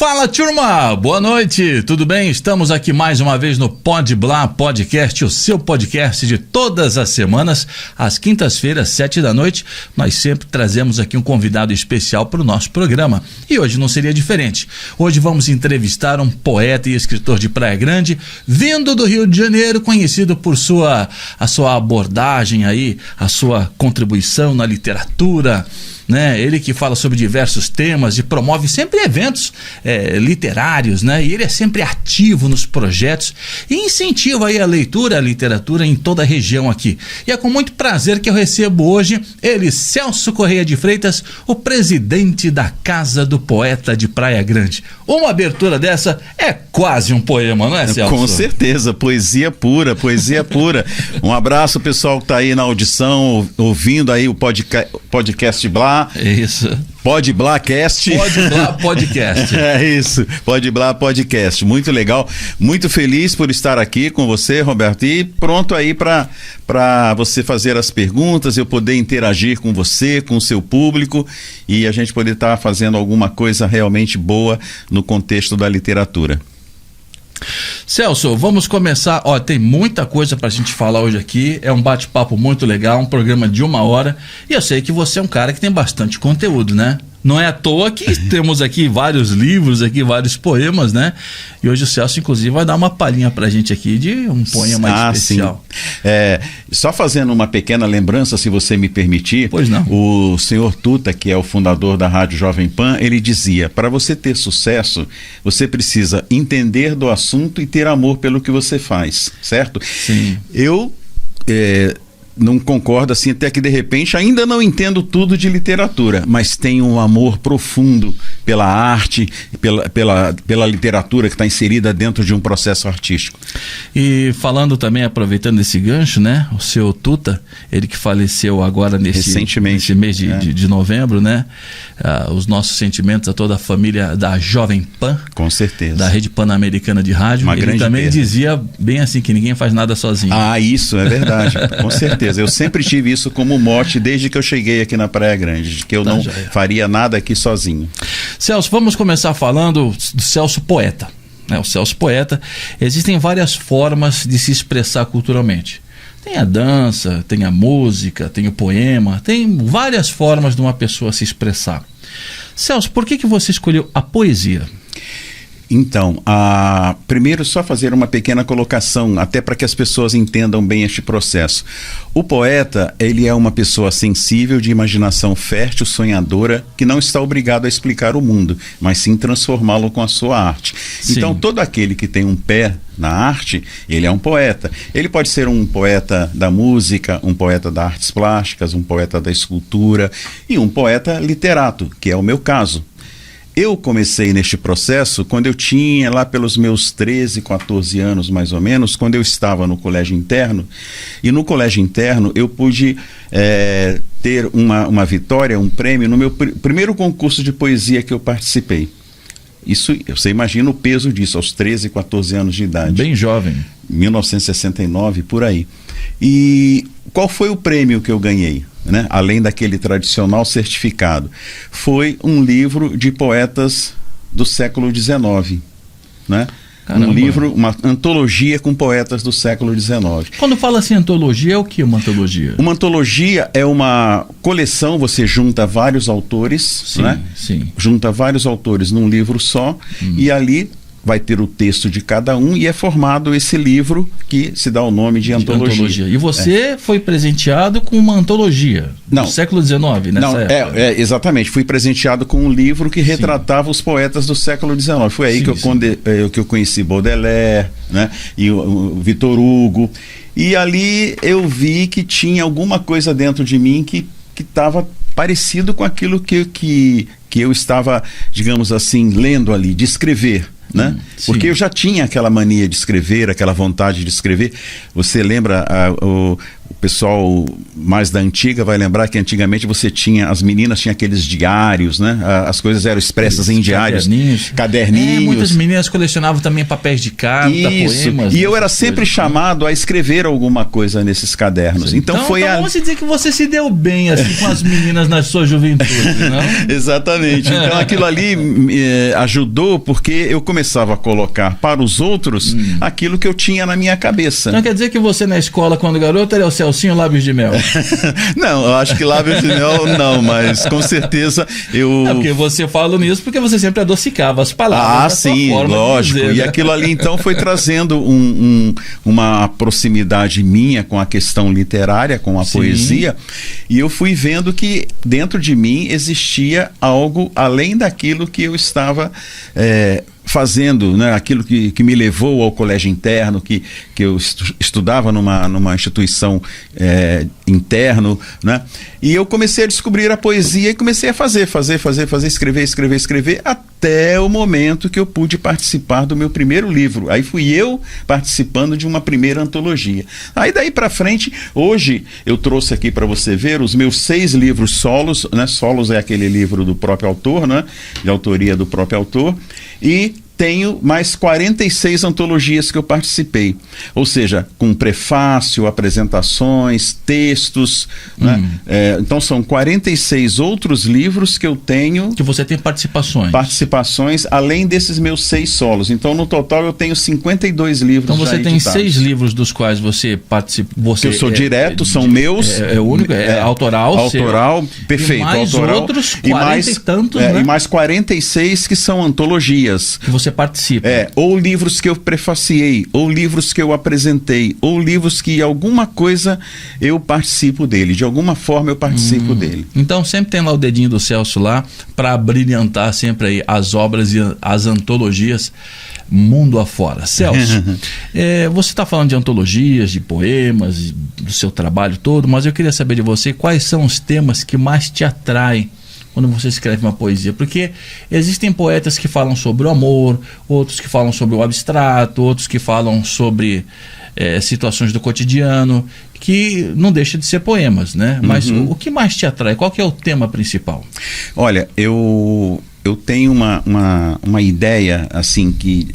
Fala, turma! Boa noite, tudo bem? Estamos aqui mais uma vez no Pode Blá Podcast, o seu podcast de todas as semanas, às quintas-feiras, 7h. Nós sempre trazemos aqui um convidado especial para o nosso programa. E hoje não seria diferente. Hoje vamos entrevistar um poeta e escritor de Praia Grande, vindo do Rio de Janeiro, conhecido por a sua abordagem aí, a sua contribuição na literatura, né? Ele que fala sobre diversos temas e promove sempre eventos literários, né? E ele é sempre ativo nos projetos e incentiva aí a leitura, a literatura em toda a região aqui. E é com muito prazer que eu recebo hoje ele, Celso Correia de Freitas, o presidente da Casa do Poeta de Praia Grande. Uma abertura dessa é quase um poema, não é, Celso? Com certeza, poesia pura, poesia pura. Um abraço, pessoal que está aí na audição, ouvindo aí o podcast Blá. Isso. Pode Blá Cast. Pode Blá Podcast. É isso, Pode Blá Podcast. Muito legal, muito feliz por estar aqui com você, Roberto, e pronto aí para você fazer as perguntas, eu poder interagir com você, com o seu público e a gente poder estar fazendo alguma coisa realmente boa no contexto da literatura. Celso, vamos começar. Tem muita coisa pra gente falar hoje aqui. É um bate-papo muito legal, um programa de 1 hora. E eu sei que você é um cara que tem bastante conteúdo, né? Não é à toa que temos aqui vários livros, aqui vários poemas, né? E hoje o Celso, inclusive, vai dar uma palhinha pra gente aqui de um poema especial. Sim. Só fazendo uma pequena lembrança, se você me permitir. Pois não. O senhor Tuta, que é o fundador da Rádio Jovem Pan, ele dizia: para você ter sucesso, você precisa entender do assunto e ter amor pelo que você faz, certo? Sim. Eu não concordo assim, até que de repente ainda não entendo tudo de literatura, mas tenho um amor profundo pela arte, pela literatura que está inserida dentro de um processo artístico. E falando também, aproveitando esse gancho, né? O seu Tuta, ele que faleceu agora recentemente, nesse mês de novembro, né? Os nossos sentimentos a toda a família da Jovem Pan. Com certeza. Da Rede Pan-Americana de Rádio. Uma ele grande também perda. Dizia bem assim, que ninguém faz nada sozinho. Isso é verdade, com certeza. Eu sempre tive isso como mote desde que eu cheguei aqui na Praia Grande, de que eu não faria nada aqui sozinho. Celso, vamos começar falando do Celso Poeta. O Celso Poeta, existem várias formas de se expressar culturalmente. Tem a dança, tem a música, tem o poema, tem várias formas de uma pessoa se expressar. Celso, por que você escolheu a poesia? Então, primeiro só fazer uma pequena colocação, até para que as pessoas entendam bem este processo. O poeta, ele é uma pessoa sensível, de imaginação fértil, sonhadora, que não está obrigado a explicar o mundo, mas sim transformá-lo com a sua arte. Sim. Então, todo aquele que tem um pé na arte, ele é um poeta. Ele pode ser um poeta da música, um poeta das artes plásticas, um poeta da escultura e um poeta literato, que é o meu caso. Eu comecei neste processo quando eu tinha lá pelos meus 13, 14 anos mais ou menos, quando eu estava no colégio interno, e no colégio interno eu pude ter uma vitória, um prêmio no meu primeiro concurso de poesia que eu participei. Isso, você imagina o peso disso, aos 13, 14 anos de idade. Bem jovem. 1969, por aí. E qual foi o prêmio que eu ganhei? Né? Além daquele tradicional certificado, foi um livro de poetas do século XIX, né? Um livro, uma antologia com poetas do século XIX. Quando fala assim antologia, é o que uma antologia? Uma antologia é uma coleção, você junta vários autores, sim, né? Sim. Junta vários autores num livro só, e ali vai ter o texto de cada um e é formado esse livro que se dá o nome de antologia. E você foi presenteado com uma antologia do século XIX, nessa época? Exatamente. Fui presenteado com um livro que retratava os poetas do século XIX. Foi aí que eu conheci Baudelaire, né? E o Victor Hugo. E ali eu vi que tinha alguma coisa dentro de mim que estava parecido com aquilo que eu estava, digamos assim, lendo ali, de escrever. Né? Porque eu já tinha aquela mania de escrever, aquela vontade de escrever. Você lembra O pessoal mais da antiga vai lembrar que antigamente as meninas tinham aqueles diários, né? As coisas eram expressas em diários. Caderninhos. Muitas meninas colecionavam também papéis de carta, poemas. E eu era sempre chamado a escrever alguma coisa nesses cadernos. Então vamos dizer que você se deu bem assim com as meninas na sua juventude, não? Exatamente. Então aquilo ali ajudou, porque eu começava a colocar para os outros aquilo que eu tinha na minha cabeça. Então quer dizer que você na escola, quando garoto, era o Celcinho Lábios de Mel? Não, eu acho que Lábios de Mel não, mas com certeza eu... porque você fala nisso porque você sempre adocicava as palavras. Sim, lógico. Dizer, e aquilo ali então foi trazendo uma proximidade minha com a questão literária, com a poesia, e eu fui vendo que dentro de mim existia algo além daquilo que eu estava fazendo, né, aquilo que me levou ao colégio interno, que eu estudava numa instituição interno, né, e eu comecei a descobrir a poesia e comecei a fazer, escrever, até o momento que eu pude participar do meu primeiro livro. Aí fui eu participando de uma primeira antologia. Aí daí para frente, hoje eu trouxe aqui para você ver os meus 6 livros solos, né? Solos é aquele livro do próprio autor, né? De autoria do próprio autor, e tenho mais 46 antologias que eu participei, ou seja, com prefácio, apresentações, textos, né? Então são 46 outros livros que eu tenho. Que você tem participações, além desses meus 6 solos. Então no total eu tenho 52 livros. Então você tem editados. 6 livros dos quais você participa. Eu sou direto, são meus. É único, autoral. Autoral, perfeito. E mais autoral, outros 40 e tantos, né? E mais 46 que são antologias. Que você participa. Ou livros que eu prefaciei, ou livros que eu apresentei, ou livros que alguma coisa eu participo dele, de alguma forma eu participo dele. Então sempre tem lá o dedinho do Celso lá para brilhantar sempre aí as obras e as antologias mundo afora. Celso, você está falando de antologias, de poemas, do seu trabalho todo, mas eu queria saber de você quais são os temas que mais te atraem quando você escreve uma poesia, porque existem poetas que falam sobre o amor, outros que falam sobre o abstrato, outros que falam sobre situações do cotidiano, que não deixa de ser poemas, né? Mas o que mais te atrai? Qual que é o tema principal? Olha, eu tenho uma ideia, assim, que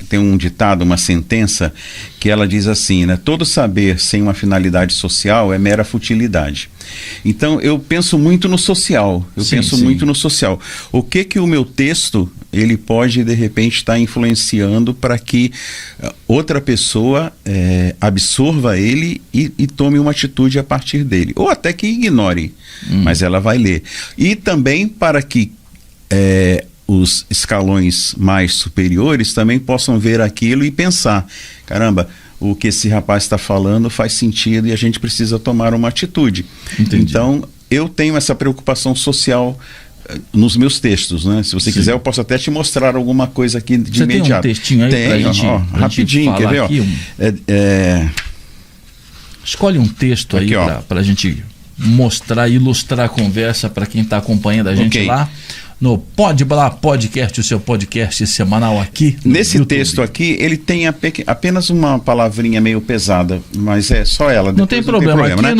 tem um ditado, uma sentença, que ela diz assim, né? Todo saber sem uma finalidade social é mera futilidade. Então eu penso muito no social, muito no social. O que o meu texto, ele pode de repente estar influenciando para que outra pessoa absorva ele e tome uma atitude a partir dele, ou até que ignore, mas ela vai ler. E também para que os escalões mais superiores também possam ver aquilo e pensar, caramba, o que esse rapaz está falando faz sentido e a gente precisa tomar uma atitude. Entendi. Então eu tenho essa preocupação social nos meus textos, né? Se você quiser eu posso até te mostrar alguma coisa aqui de imediato. Tem um textinho aí pra gente, rapidinho, quer ver? Aqui, escolhe um texto aqui, aí para a gente mostrar e ilustrar a conversa para quem está acompanhando a gente lá no Pode Blá Podcast, o seu podcast semanal aqui. Nesse YouTube. Texto aqui, ele tem apenas uma palavrinha meio pesada, mas é só ela. Não tem problema, aqui, né?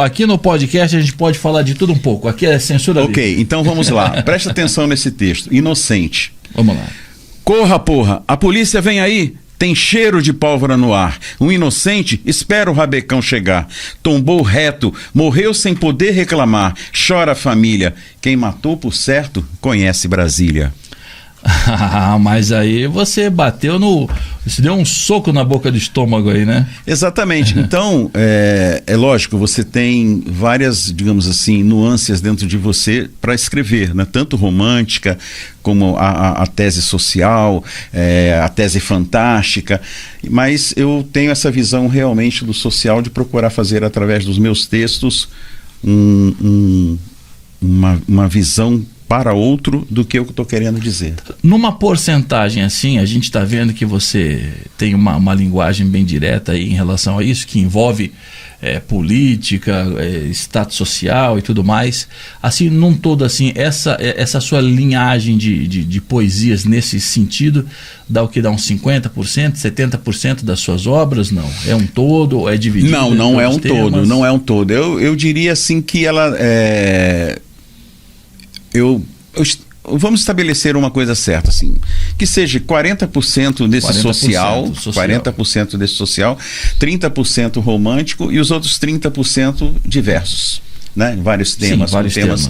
Aqui no podcast a gente pode falar de tudo um pouco, aqui é censura livre. Ok, então vamos lá, presta atenção nesse texto. Inocente. Vamos lá. Corra, porra, a polícia vem aí. Tem cheiro de pólvora no ar. Um inocente espera o rabecão chegar. Tombou reto, morreu sem poder reclamar. Chora a família. Quem matou, por certo, conhece Brasília. Mas aí você bateu você deu um soco na boca do estômago aí, né? Exatamente. Então, é lógico, você tem várias, digamos assim, nuances dentro de você para escrever, né? Tanto romântica, como a tese social, a tese fantástica, mas eu tenho essa visão realmente do social de procurar fazer através dos meus textos uma visão para outro do que eu estou querendo dizer. Numa porcentagem assim, a gente está vendo que você tem uma linguagem bem direta aí em relação a isso, que envolve política, status social e tudo mais. Assim, num todo, assim, essa sua linhagem de poesias nesse sentido, dá o que? Dá uns 50%, 70% das suas obras? Não. É um todo ou é dividido? Não é um todo, não é um todo. Eu diria assim que ela vamos estabelecer uma coisa certa, assim, que seja 40% desse 40% social, 40% desse social, 30% romântico e os outros 30% diversos. Né? Vários temas, Sim, vários temas.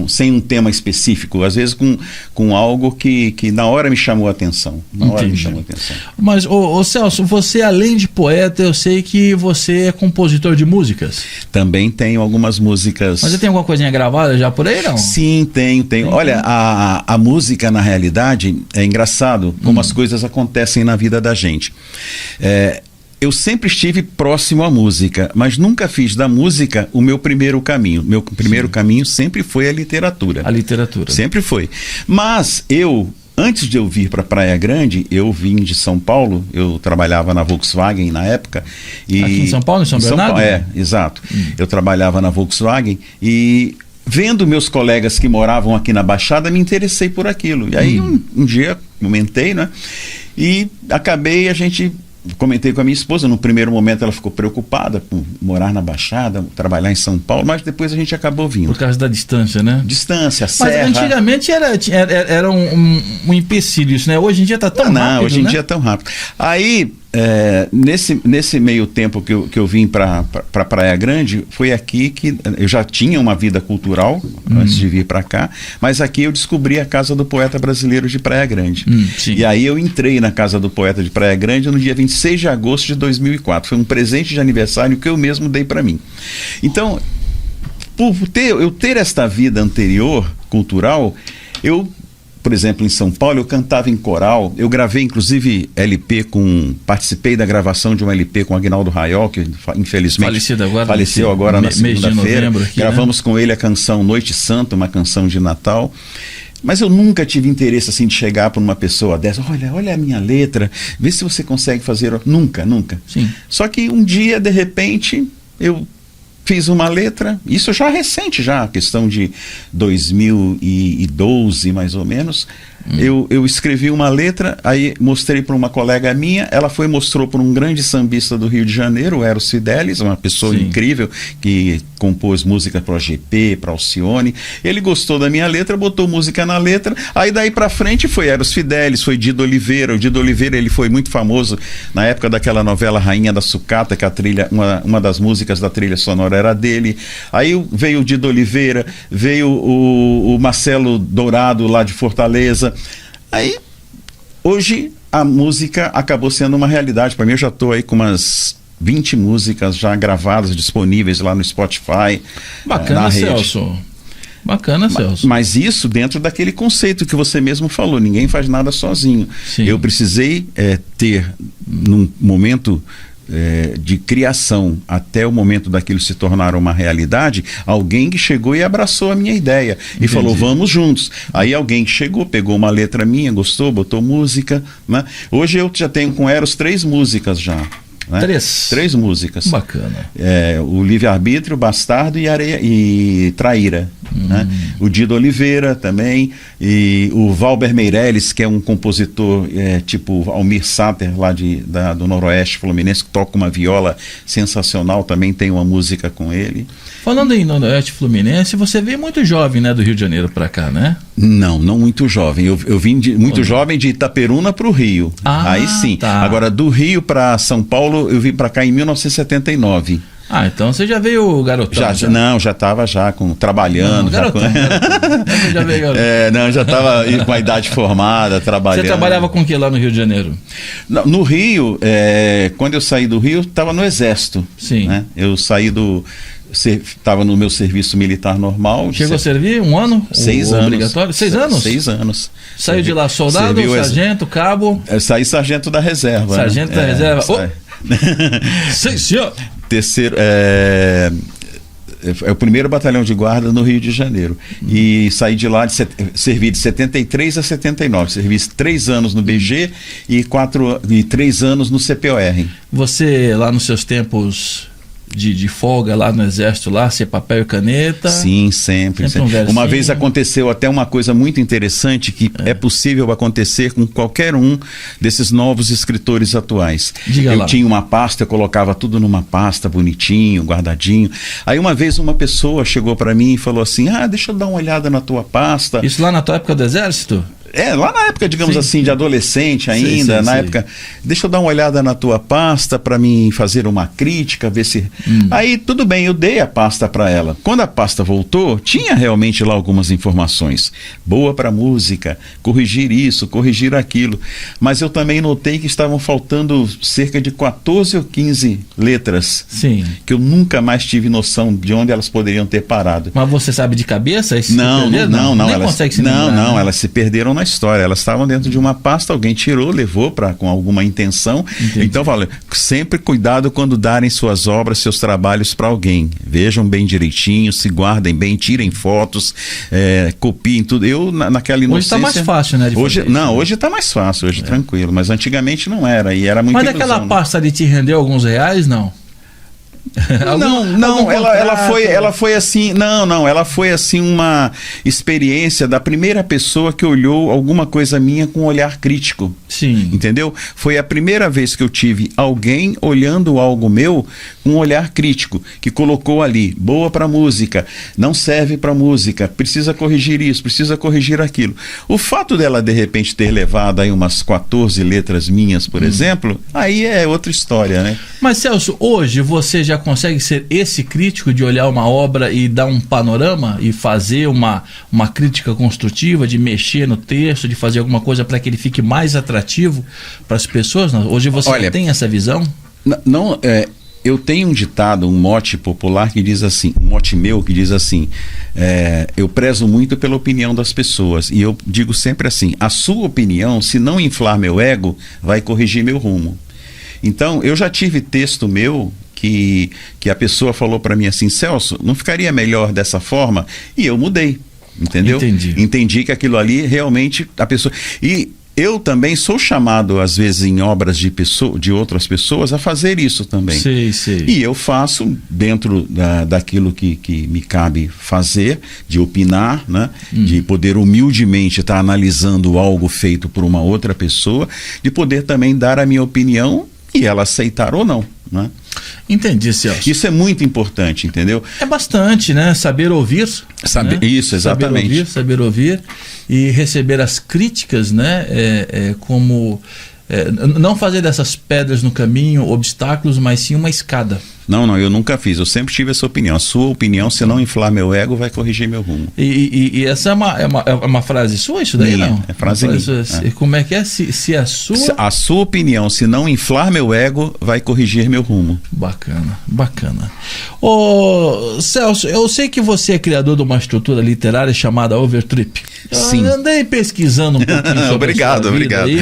Sem um tema específico, às vezes com algo que na hora me chamou a atenção. Mas, ô Celso, você além de poeta, eu sei que você é compositor de músicas. Também tenho algumas músicas. Mas você tem alguma coisinha gravada já por aí, não? Sim, tenho. Olha, a música, na realidade, é engraçado como as coisas acontecem na vida da gente. Eu sempre estive próximo à música, mas nunca fiz da música o meu primeiro caminho. Meu primeiro caminho sempre foi a literatura. A literatura. Sempre foi. Mas antes de eu vir para Praia Grande, eu vim de São Paulo, eu trabalhava na Volkswagen na época. Aqui em São Paulo, em São Bernardo? Exato. Eu trabalhava na Volkswagen e, vendo meus colegas que moravam aqui na Baixada, me interessei por aquilo. E aí um dia comentei, né? E comentei com a minha esposa. No primeiro momento ela ficou preocupada por morar na Baixada, trabalhar em São Paulo, mas depois a gente acabou vindo. Por causa da distância, né? Distância, serra. Mas antigamente era um empecilho isso, né? Hoje em dia está tão rápido, hoje em dia é tão rápido. Aí, nesse meio tempo que eu vim para Praia Grande, foi aqui que eu já tinha uma vida cultural antes de vir para cá, mas aqui eu descobri a Casa do Poeta Brasileiro de Praia Grande. E aí eu entrei na Casa do Poeta de Praia Grande no dia 26 de agosto de 2004. Foi um presente de aniversário que eu mesmo dei para mim. Então, por eu ter esta vida anterior, cultural, por exemplo, em São Paulo, eu cantava em coral, eu gravei inclusive participei da gravação de um LP com Aguinaldo Raiol, que infelizmente faleceu agora na segunda-feira. Gravamos com ele a canção Noite Santa, uma canção de Natal. Mas eu nunca tive interesse assim de chegar para uma pessoa dessa, olha a minha letra, vê se você consegue fazer. Nunca. Sim. Só que um dia, de repente, eu fiz uma letra, isso já recente, já, questão de 2012 mais ou menos. Eu escrevi uma letra, aí mostrei para uma colega minha, ela mostrou para um grande sambista do Rio de Janeiro, o Eros Fidelis, uma pessoa incrível, que compôs música para o GP, para Alcione. Ele gostou da minha letra, botou música na letra, aí daí para frente foi Eros Fidelis, foi Dido Oliveira. O Dido Oliveira, ele foi muito famoso na época daquela novela Rainha da Sucata, que a trilha, uma das músicas da trilha sonora era dele. Aí veio o Dido Oliveira, veio o Marcelo Dourado lá de Fortaleza. Aí, hoje, a música acabou sendo uma realidade. Para mim, eu já estou aí com umas 20 músicas já gravadas, disponíveis lá no Spotify. Bacana, Celso. Bacana, Celso. Mas isso dentro daquele conceito que você mesmo falou, ninguém faz nada sozinho. Sim. Eu precisei ter, num momento de criação até o momento daquilo se tornar uma realidade, alguém que chegou e abraçou a minha ideia. Entendi. E falou, vamos juntos. Aí alguém que chegou, pegou uma letra minha, gostou, botou música, né? Hoje eu já tenho com Eros 3 músicas já. Né? 3 músicas. Bacana. O Livre-Arbítrio, Bastardo e Traíra. Né? O Dido Oliveira também, e o Valber Meirelles, que é um compositor tipo Almir Sater, lá do Noroeste Fluminense, que toca uma viola sensacional, também tem uma música com ele. Falando em Noroeste Fluminense, você veio muito jovem, né, do Rio de Janeiro para cá, né? Não muito jovem. Eu vim muito jovem de Itaperuna para o Rio. Aí sim. Tá. Agora, do Rio para São Paulo, eu vim para cá em 1979. Então você já veio garotão? Já estava trabalhando. Garotão. Você já veio garotão. Já estava com a idade formada, trabalhando. Você trabalhava com o que lá no Rio de Janeiro? No Rio, quando eu saí do Rio, estava no Exército. Sim. Né? Eu saí estava no meu serviço militar normal. Chegou a servir 1 ano? 6 anos. Obrigatório? 6 anos? 6 anos. Saiu de lá soldado, sargento, cabo? Saí sargento da reserva. Sargento da reserva. Sim, senhor. Terceiro, É o primeiro batalhão de guarda no Rio de Janeiro. E saí de lá, servi de 73 a 79. Servi 3 anos no BG e 3 anos no CPOR. Você, lá nos seus tempos de folga lá no Exército, lá, ser papel e caneta? Sim, sempre. Uma vez aconteceu até uma coisa muito interessante que é possível acontecer com qualquer um desses novos escritores atuais. Diga lá. Eu tinha uma pasta, eu colocava tudo numa pasta, bonitinho, guardadinho. Aí uma vez uma pessoa chegou para mim e falou assim: deixa eu dar uma olhada na tua pasta. Isso lá na tua época do Exército? Lá na época, digamos assim, de adolescente ainda, época, deixa eu dar uma olhada na tua pasta para mim fazer uma crítica, ver se... Aí, tudo bem, eu dei a pasta para ela. Quando a pasta voltou, tinha realmente lá algumas informações. Boa para música, corrigir isso, corrigir aquilo. Mas eu também notei que estavam faltando cerca de 14 ou 15 letras. Sim. Que eu nunca mais tive noção de onde elas poderiam ter parado. Mas você sabe de cabeça? Não. Elas se perderam na história, elas estavam dentro de uma pasta, alguém tirou, levou com alguma intenção. Entendi. Então, falo, sempre cuidado quando darem suas obras, seus trabalhos para alguém. Vejam bem direitinho, se guardem bem, tirem fotos, copiem tudo. Eu, naquela inocência... Hoje está mais fácil, né? Hoje está mais fácil, hoje tranquilo, mas antigamente não era, e era muito Mas aquela pasta ali te rendeu alguns reais, não? Ela foi assim, ela foi assim uma experiência da primeira pessoa que olhou alguma coisa minha com um olhar crítico. Sim. Entendeu? Foi a primeira vez que eu tive alguém olhando algo meu com um olhar crítico, que colocou ali, boa para música, não serve para música, precisa corrigir isso, precisa corrigir aquilo. O fato dela de repente ter levado aí umas 14 letras minhas, por exemplo, aí é outra história, né? Mas, Celso, hoje você já consegue ser esse crítico de olhar uma obra e dar um panorama e fazer uma crítica construtiva, de mexer no texto, de fazer alguma coisa para que ele fique mais atrativo para as pessoas? Hoje você tem essa visão? Eu tenho um ditado, um mote popular que diz assim, um mote meu que diz assim, eu prezo muito pela opinião das pessoas, e eu digo sempre assim: a sua opinião, se não inflar meu ego, vai corrigir meu rumo. Então, eu já tive texto meu que a pessoa falou para mim assim: Celso, não ficaria melhor dessa forma? E eu mudei, entendeu? Entendi que aquilo ali realmente a pessoa... E eu também sou chamado, às vezes, em obras de outras pessoas, a fazer isso também. Sei. E eu faço dentro daquilo que me cabe fazer, de opinar, né? De poder humildemente estar analisando algo feito por uma outra pessoa, de poder também dar a minha opinião e ela aceitar ou não, né? Entendi, Celso. Isso é muito importante, entendeu? É bastante, né? Saber ouvir. Né? Isso, exatamente. Saber ouvir e receber as críticas, né? Não fazer dessas pedras no caminho obstáculos, mas sim uma escada. Não, eu nunca fiz, eu sempre tive essa opinião. A sua opinião, se não inflar meu ego, vai corrigir meu rumo. E essa é uma frase sua, isso daí? Não? É frase minha. Como é que é? Se a sua... A sua opinião, se não inflar meu ego, vai corrigir meu rumo. Bacana. Ô, Celso, eu sei que você é criador de uma estrutura literária chamada Overtrip. Sim. Eu andei pesquisando um pouquinho sobre obrigado. Aí.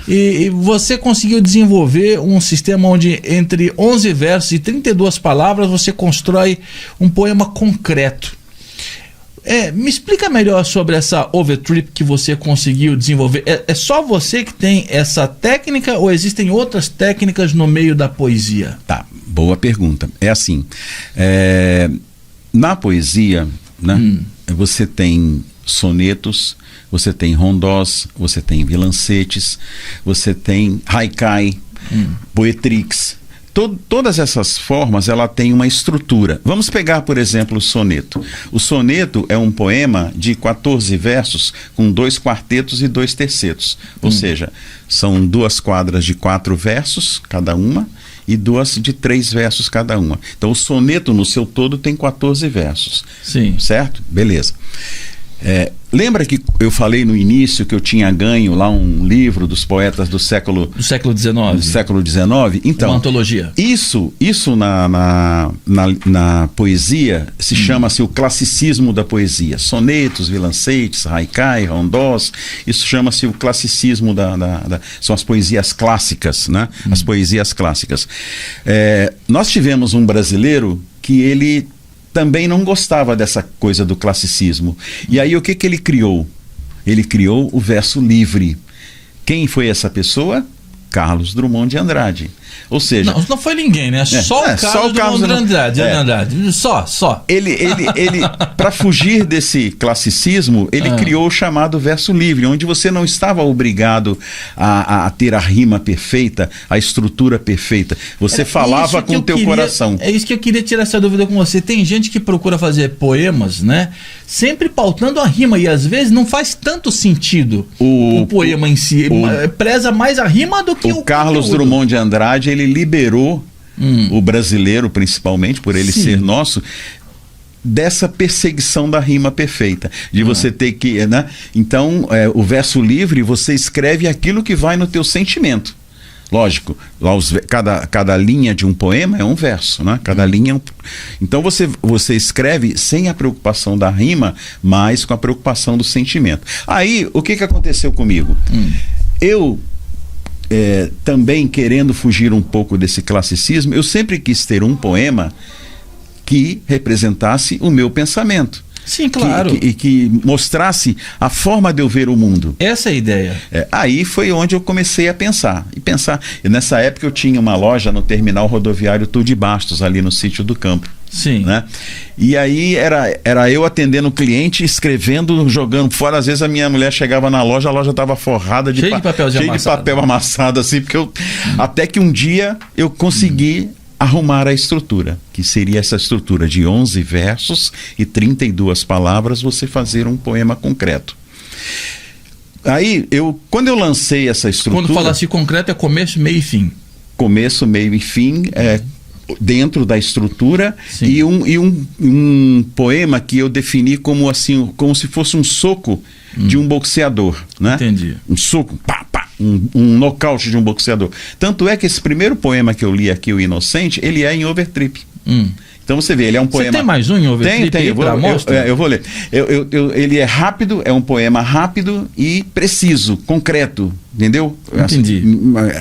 E você conseguiu desenvolver um sistema onde entre 11 versos e 32 palavras você constrói um poema concreto. Me explica melhor sobre essa Overtrip que você conseguiu desenvolver. É só você que tem essa técnica ou existem outras técnicas no meio da poesia? Tá, boa pergunta. É assim, na poesia, né, você tem sonetos, você tem rondós, você tem vilancetes, você tem haikai, poetrix. Todas essas formas, ela tem uma estrutura. Vamos pegar, por exemplo, o soneto. O soneto é um poema de 14 versos com 2 quartetos e 2 tercetos. Ou seja, são 2 quadras de 4 versos cada uma e 2 de 3 versos cada uma. Então o soneto no seu todo tem 14 versos. Sim. Certo? Beleza. Lembra que eu falei no início que eu tinha ganho lá um livro dos poetas do século XIX? Então, uma antologia. Isso na poesia se chama-se o classicismo da poesia. Sonetos, vilancetes, haikai, rondós, isso chama-se o classicismo são as poesias clássicas, né? As poesias clássicas. Nós tivemos um brasileiro que ele também não gostava dessa coisa do classicismo. E aí o que ele criou? Ele criou o verso livre. Quem foi essa pessoa? Carlos Drummond de Andrade. Ou seja... Não foi ninguém, né? Só o Carlos Drummond de Andrade. Só. Ele para fugir desse classicismo, ele criou o chamado verso livre, onde você não estava obrigado a ter a rima perfeita, a estrutura perfeita. Você falava com o teu coração. É isso que eu queria tirar essa dúvida com você. Tem gente que procura fazer poemas, né? Sempre pautando a rima, e às vezes não faz tanto sentido o poema em si. Preza mais a rima do que o Carlos Drummond de Andrade, ele liberou o brasileiro, principalmente, por ele ser nosso, dessa perseguição da rima perfeita, de você ter que, né? Então, o verso livre, você escreve aquilo que vai no teu sentimento. Lógico, cada linha de um poema é um verso, né? Cada linha é um... Então você escreve sem a preocupação da rima, mas com a preocupação do sentimento. Aí, o que aconteceu comigo? Eu, também querendo fugir um pouco desse classicismo, eu sempre quis ter um poema que representasse o meu pensamento. Sim, claro. Que mostrasse a forma de eu ver o mundo. Essa é a ideia. Aí foi onde eu comecei a pensar. E nessa época eu tinha uma loja no terminal rodoviário Tudo de Bastos, ali no Sítio do Campo. Sim. Né? E aí era eu atendendo o cliente, escrevendo, jogando fora. Às vezes a minha mulher chegava na loja, a loja estava forrada de papel amassado, assim, porque até que um dia eu consegui arrumar a estrutura, que seria essa estrutura de 11 versos e 32 palavras, você fazer um poema concreto. Aí, quando eu lancei essa estrutura... Quando fala assim concreto, é começo, meio e fim. Começo, meio e fim, dentro da estrutura, e um poema que eu defini como assim, como se fosse um soco de um boxeador, né? Entendi. Um soco, pá, pá, um nocaute de um boxeador. Tanto é que esse primeiro poema que eu li aqui, O Inocente, ele é em overtrip. Então você vê, ele é um poema... Você tem mais um em overtrip? Tem, eu vou ler. Ele é rápido, é um poema rápido e preciso, concreto, entendeu? Entendi.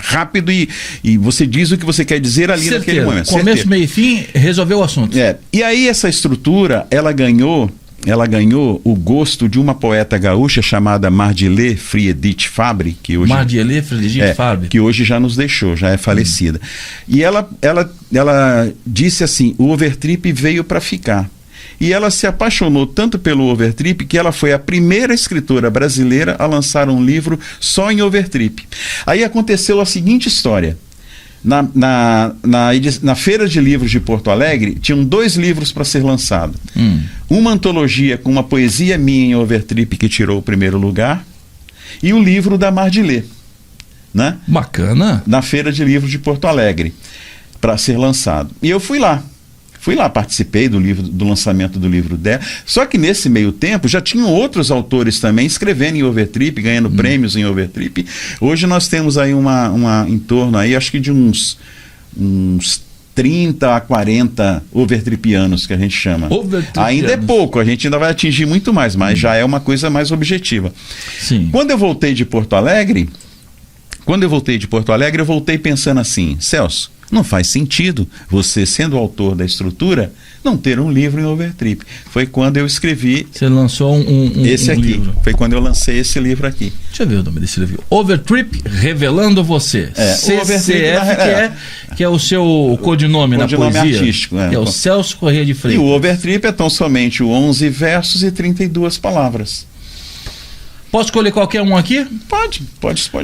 Rápido e você diz o que você quer dizer ali naquele momento. Começo, meio e fim, resolveu o assunto. E aí essa estrutura, ela ganhou o gosto de uma poeta gaúcha chamada Mardilê Friedrich Fabre, que hoje que hoje já nos deixou, já é falecida. E ela disse assim: o overtrip veio para ficar. E ela se apaixonou tanto pelo overtrip que ela foi a primeira escritora brasileira a lançar um livro só em overtrip. Aí aconteceu a seguinte história. Na Feira de Livros de Porto Alegre, tinham 2 livros para ser lançado. Uma antologia com uma poesia minha em overtrip que tirou o primeiro lugar, e o livro da Mardilê, né? Bacana. Na Feira de Livros de Porto Alegre, para ser lançado. E eu fui lá, participei do lançamento do livro dela. Só que nesse meio tempo já tinham outros autores também escrevendo em overtrip, ganhando prêmios em overtrip. Hoje nós temos aí em torno aí, acho que de uns 30 a 40 overtripianos, que a gente chama. Ainda é pouco, a gente ainda vai atingir muito mais, mas já é uma coisa mais objetiva. Sim. Quando eu voltei de Porto Alegre, eu voltei pensando assim: Celso, não faz sentido você, sendo o autor da estrutura, não ter um livro em overtrip. Foi quando eu escrevi... Você lançou esse aqui. Livro. Foi quando eu lancei esse livro aqui. Deixa eu ver o nome desse livro. Overtrip, Revelando Você. CCF, que é o seu codinome na poesia. Artístico. Que é o Celso Corrêa de Freitas. E o overtrip é tão somente 11 versos e 32 palavras. Posso escolher qualquer um aqui? Pode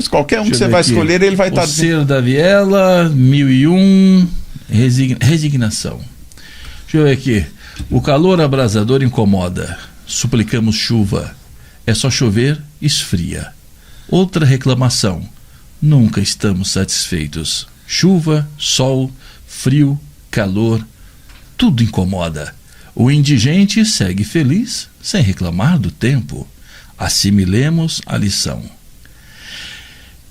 qualquer um que você vai escolher, ele vai estar... Ciro da Viela, 1001, resignação. Deixa eu ver aqui. O calor abrasador incomoda, suplicamos chuva. É só chover, esfria. Outra reclamação, nunca estamos satisfeitos. Chuva, sol, frio, calor, tudo incomoda. O indigente segue feliz, sem reclamar do tempo. Assimilemos a lição.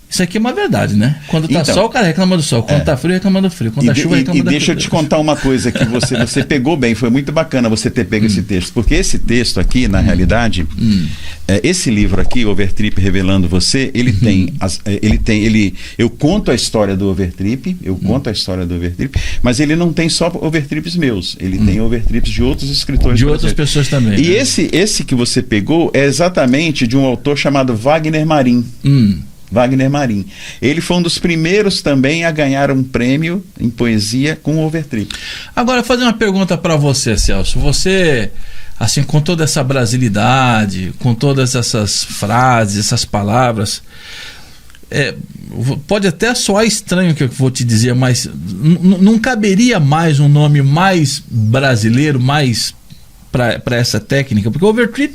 Isso aqui é uma verdade, né? Quando tá Então, sol, o cara reclama do sol. Quando tá frio, reclama do frio. Quando tá chuva, reclama da chuva. E deixa eu te contar uma coisa que você pegou bem. Foi muito bacana você ter pego esse texto. Porque esse texto aqui, na realidade, esse livro aqui, Overtrip Revelando Você, eu conto a história do Overtrip, mas ele não tem só overtrips meus. Ele tem overtrips de outros escritores. De outras pessoas também. E esse que você pegou é exatamente de um autor chamado Wagner Marim. Wagner Marim. Ele foi um dos primeiros também a ganhar um prêmio em poesia com o Overtrip. Agora, fazer uma pergunta para você, Celso. Você, assim, com toda essa brasilidade, com todas essas frases, essas palavras, pode até soar estranho o que eu vou te dizer, mas não caberia mais um nome mais brasileiro, mais para essa técnica, porque overtrip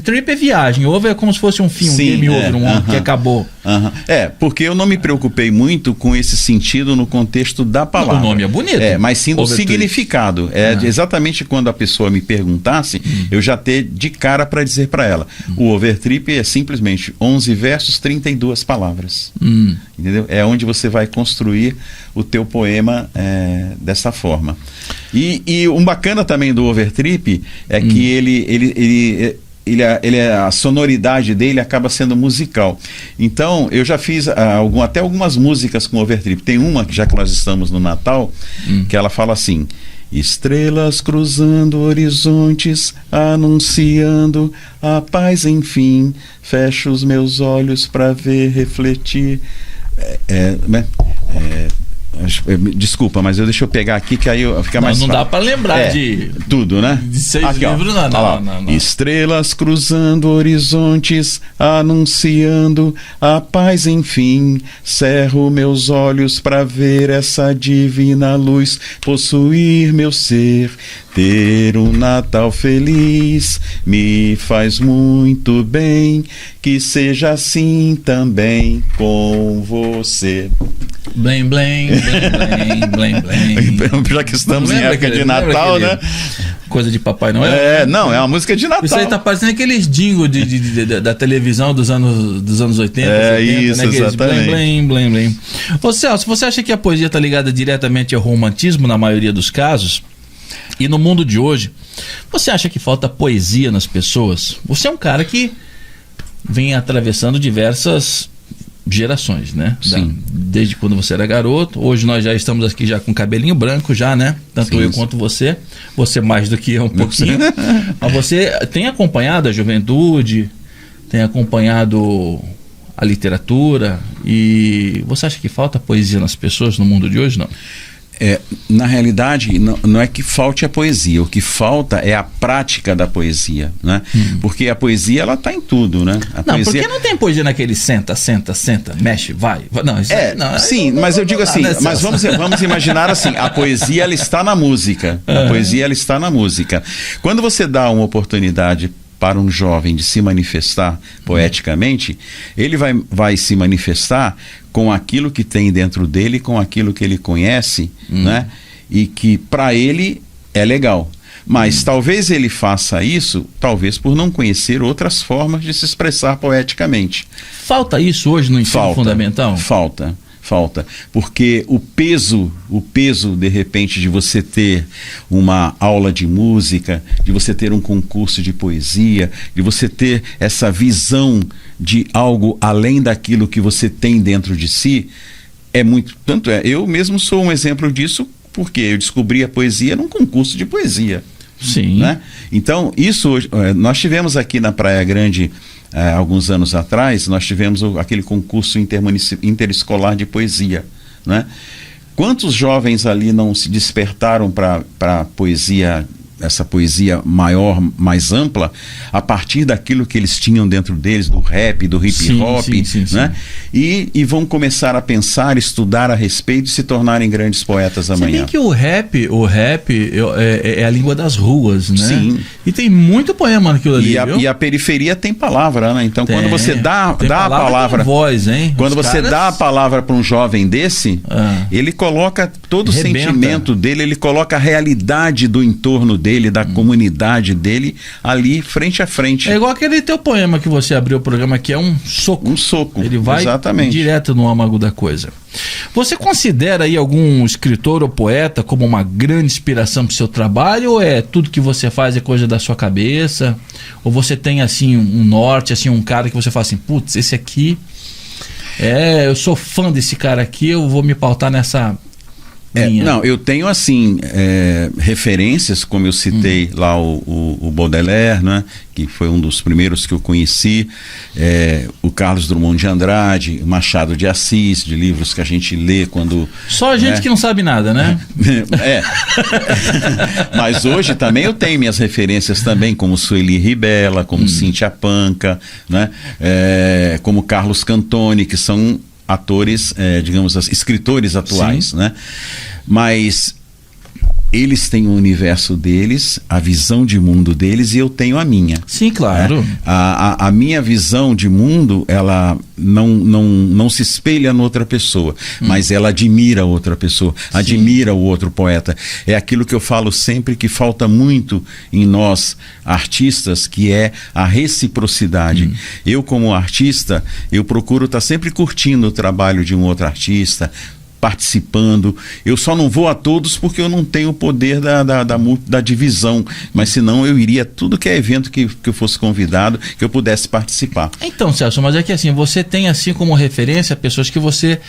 trip é viagem, over é como se fosse um fim, um game over, que acabou. Porque eu não me preocupei muito com esse sentido no contexto da palavra. O nome é bonito. Mas sim do significado. Exatamente quando a pessoa me perguntasse, eu já ter de cara para dizer para ela. O overtrip é simplesmente 11 versos, 32 palavras. Entendeu? É onde você vai construir o teu poema dessa forma. E um bacana também do overtrip é que a sonoridade dele acaba sendo musical. Então, eu já fiz até algumas músicas com overtrip. Tem uma, que já que nós estamos no Natal, que ela fala assim: estrelas cruzando horizontes, anunciando a paz, enfim, fecho os meus olhos para ver refletir. Desculpa, mas deixa eu pegar aqui que aí fica mais fácil. Não dá para lembrar de tudo, né? De 6 aqui, livros, não. Estrelas cruzando horizontes, anunciando a paz, enfim, cerro meus olhos para ver essa divina luz possuir meu ser. Ter um Natal feliz me faz muito bem, que seja assim também com você. Blém, blém, blém, blém, blém. Já que estamos em época de Natal, né? Coisa de Papai Noel. Não, é uma música de Natal. Isso aí tá parecendo aqueles jingles da televisão dos anos 80, 70, isso, né? exatamente. Blém, blém, blém. Ô Celso, você acha que a poesia está ligada diretamente ao romantismo na maioria dos casos? E no mundo de hoje, você acha que falta poesia nas pessoas? Você é um cara que vem atravessando diversas gerações, né? Sim. Desde quando você era garoto. Hoje nós já estamos aqui já com cabelinho branco já, né? Tanto eu quanto você. Você mais do que eu um pouquinho. Mas você tem acompanhado a juventude, tem acompanhado a literatura, e você acha que falta poesia nas pessoas no mundo de hoje? Não. Na realidade, não é que falte a poesia, o que falta é a prática da poesia, né? Porque a poesia, ela está em tudo, né? Por que não tem poesia naquele senta, mexe, vai? Não, mas eu digo assim, mas vamos imaginar assim, a poesia, ela está na música, a poesia, ela está na música. Quando você dá uma oportunidade para um jovem de se manifestar poeticamente, ele vai se manifestar com aquilo que tem dentro dele, com aquilo que ele conhece, né? E que para ele é legal. Mas talvez ele faça isso, talvez por não conhecer outras formas de se expressar poeticamente. Falta isso hoje no ensino fundamental? Falta, porque o peso de repente de você ter uma aula de música, de você ter um concurso de poesia, de você ter essa visão de algo além daquilo que você tem dentro de si, eu mesmo sou um exemplo disso, porque eu descobri a poesia num concurso de poesia. Sim. Né? Então, isso hoje, nós tivemos aqui na Praia Grande, alguns anos atrás, nós tivemos aquele concurso interescolar de poesia, né? Quantos jovens ali não se despertaram para poesia, essa poesia maior, mais ampla, a partir daquilo que eles tinham dentro deles, do rap, do hip hop, né? E vão começar a pensar, estudar a respeito e se tornarem grandes poetas amanhã. Se bem que o rap é a língua das ruas, né? Sim. E tem muito poema naquilo ali, e a periferia tem palavra, né? Então, quando você dá a palavra, voz, hein? Quando você dá a palavra para um jovem desse, ele coloca todo o sentimento dele, ele coloca a realidade do entorno dele, dele, da comunidade dele, ali frente a frente. É igual aquele teu poema que você abriu o programa, que é um soco. Um soco. Ele vai exatamente direto no âmago da coisa. Você considera aí algum escritor ou poeta como uma grande inspiração para o seu trabalho, ou é tudo que você faz é coisa da sua cabeça? Ou você tem assim um norte, assim um cara que você fala assim, putz, esse aqui eu sou fã desse cara aqui, eu vou me pautar nessa linha. Não, eu tenho assim referências, como eu citei lá o Baudelaire, né, que foi um dos primeiros que eu conheci, o Carlos Drummond de Andrade, Machado de Assis, de livros que a gente lê quando... Só gente que não sabe nada, né? Mas hoje também eu tenho minhas referências também, como Sueli Ribella, como Cíntia Panca, né, como Carlos Cantoni, que são atores, digamos assim, escritores atuais, né? Mas eles têm o universo deles, a visão de mundo deles, e eu tenho a minha. Sim, claro. A minha visão de mundo, ela não se espelha noutra pessoa, mas ela admira outra pessoa, admira o outro poeta. É aquilo que eu falo sempre, que falta muito em nós artistas, que é a reciprocidade. Eu, como artista, eu procuro estar sempre curtindo o trabalho de um outro artista, participando. Eu só não vou a todos porque eu não tenho o poder da divisão, mas senão eu iria a tudo que é evento que eu fosse convidado, que eu pudesse participar. Então, Celso, mas é que assim, você tem assim como referência pessoas que você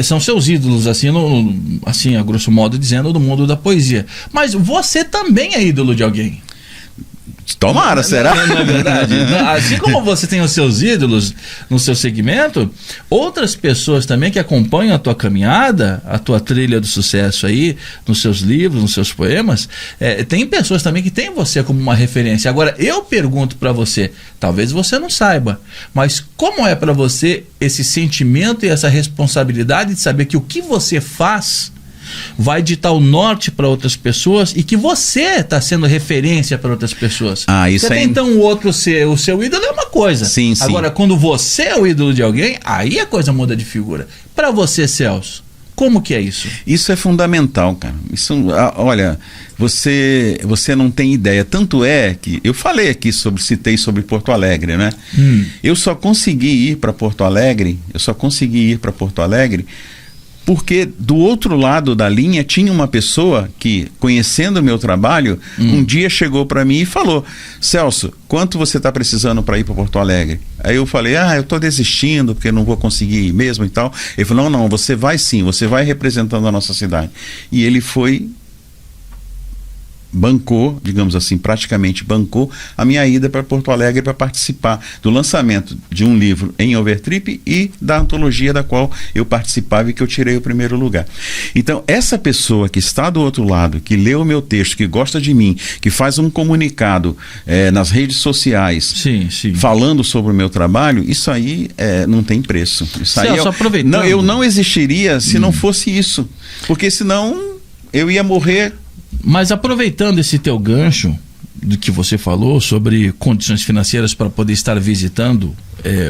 são seus ídolos, assim, assim, a grosso modo dizendo, do mundo da poesia, mas você também é ídolo de alguém. Tomara, será? Não é verdade? Assim como você tem os seus ídolos no seu segmento, outras pessoas também que acompanham a tua caminhada, a tua trilha do sucesso aí, nos seus livros, nos seus poemas, tem pessoas também que têm você como uma referência. Agora, eu pergunto para você, talvez você não saiba, mas como é para você esse sentimento e essa responsabilidade de saber que o que você faz vai ditar o norte para outras pessoas e que você está sendo referência para outras pessoas. Isso você tem então o seu ídolo é uma coisa. Sim. Agora, quando você é o ídolo de alguém, aí a coisa muda de figura. Para você, Celso, como que é isso? Isso é fundamental, cara. Isso, olha, você não tem ideia. Tanto é que eu falei aqui citei sobre Porto Alegre, né? Eu só consegui ir para Porto Alegre, porque do outro lado da linha tinha uma pessoa que, conhecendo o meu trabalho, um dia chegou para mim e falou: Celso, quanto você está precisando para ir para Porto Alegre? Aí eu falei: eu estou desistindo porque não vou conseguir ir mesmo e tal. Ele falou: não, você vai sim, você vai representando a nossa cidade. E ele bancou, digamos assim, praticamente bancou a minha ida para Porto Alegre para participar do lançamento de um livro em Overtrip e da antologia da qual eu participava e que eu tirei o primeiro lugar. Então, essa pessoa que está do outro lado, que lê o meu texto, que gosta de mim, que faz um comunicado nas redes sociais, falando sobre o meu trabalho, isso aí não tem preço. Isso aí eu não existiria se não fosse isso, porque senão eu ia morrer. Mas aproveitando esse teu gancho do que você falou sobre condições financeiras para poder estar visitando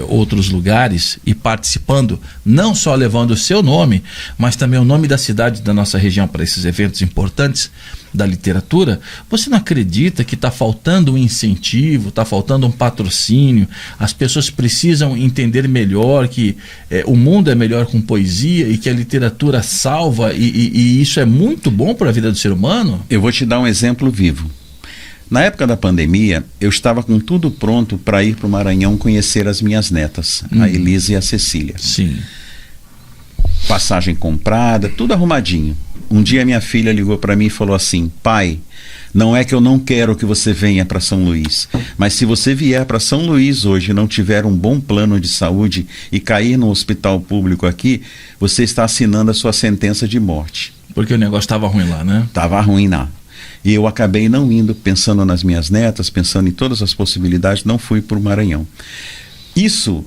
outros lugares e participando, não só levando o seu nome, mas também o nome da cidade da nossa região para esses eventos importantes da literatura, você não acredita que está faltando um incentivo, está faltando um patrocínio? As pessoas precisam entender melhor que o mundo é melhor com poesia e que a literatura salva e isso é muito bom para a vida do ser humano? Eu vou te dar um exemplo vivo. Na época da pandemia, eu estava com tudo pronto para ir para o Maranhão conhecer as minhas netas, a Elisa e a Cecília. Sim. Passagem comprada, tudo arrumadinho. Um dia minha filha ligou para mim e falou assim: pai, não é que eu não quero que você venha para São Luís, mas se você vier para São Luís hoje e não tiver um bom plano de saúde e cair no hospital público aqui, você está assinando a sua sentença de morte. Porque o negócio estava ruim lá, né? Estava ruim lá. E eu acabei não indo, pensando nas minhas netas, pensando em todas as possibilidades, não fui para o Maranhão. Isso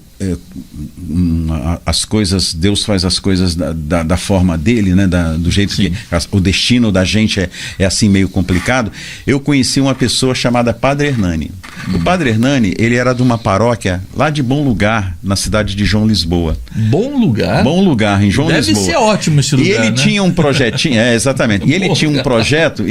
as coisas, Deus faz as coisas da forma dele, né? Do jeito Sim. que o destino da gente é assim meio complicado. Eu conheci uma pessoa chamada Padre Hernani. O Padre Hernani, ele era de uma paróquia lá de Bom Lugar, na cidade de João Lisboa. Bom Lugar? Bom Lugar, em João Deve Lisboa. Deve ser ótimo esse lugar, E ele tinha um projetinho, exatamente. E ele tinha um projeto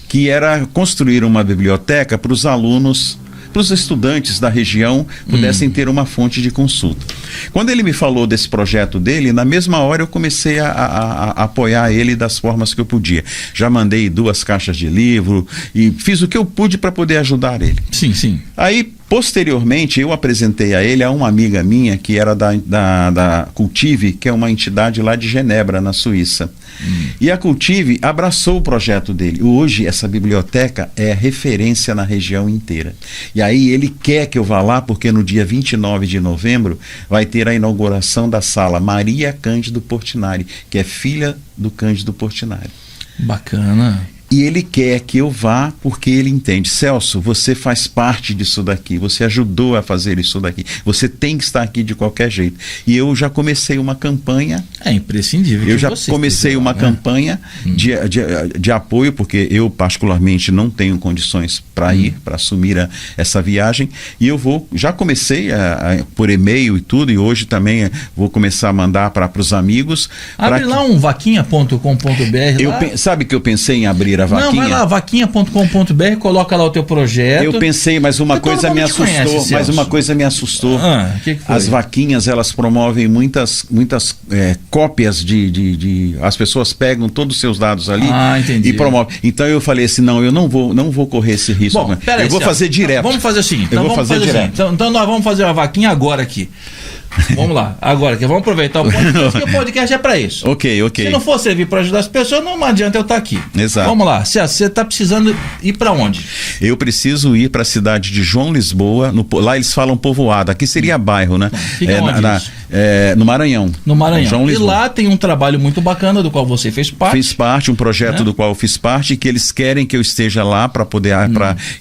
que era construir uma biblioteca para os alunos, para os estudantes da região pudessem ter uma fonte de consulta. Quando ele me falou desse projeto dele, na mesma hora eu comecei a apoiar ele das formas que eu podia. Já mandei 2 caixas de livro e fiz o que eu pude para poder ajudar ele. Sim, sim. Aí, posteriormente, eu apresentei a ele a uma amiga minha que era da Cultive, que é uma entidade lá de Genebra, na Suíça. E a Cultive abraçou o projeto dele. Hoje essa biblioteca é referência na região inteira. E aí ele quer que eu vá lá porque no dia 29 de novembro vai ter a inauguração da sala Maria Cândido Portinari, que é filha do Cândido Portinari. Bacana. E ele quer que eu vá porque ele entende. Celso, você faz parte disso daqui, você ajudou a fazer isso daqui, você tem que estar aqui de qualquer jeito. E eu já comecei uma campanha. É imprescindível. Eu já comecei uma campanha de apoio, porque eu particularmente não tenho condições para ir, para assumir essa viagem. E eu já comecei por e-mail e tudo, e hoje também vou começar a mandar para os amigos. Abre lá um vaquinha.com.br. Sabe que eu pensei em abrir a vaquinha? Não, vai lá, vaquinha.com.br, coloca lá o teu projeto. Eu pensei, mas uma coisa me assustou. Que foi? As vaquinhas, elas promovem muitas cópias as pessoas pegam todos os seus dados ali e promovem. Então eu falei assim, não, eu não vou correr esse risco. Bom, eu vou fazer direto. Vamos fazer assim. Então nós vamos fazer uma vaquinha agora aqui. Vamos lá, agora que vamos aproveitar o podcast, porque o podcast é para isso. Ok. Se não for servir para ajudar as pessoas, não adianta eu estar aqui. Exato. Vamos lá, você está precisando ir para onde? Eu preciso ir para a cidade de João Lisboa, lá eles falam povoado, aqui seria bairro, né? Fica onde no Maranhão. No Maranhão. João E Lisboa. Lá tem um trabalho muito bacana do qual você fez parte. Fiz parte, um projeto do qual eu fiz parte, que eles querem que eu esteja lá para poder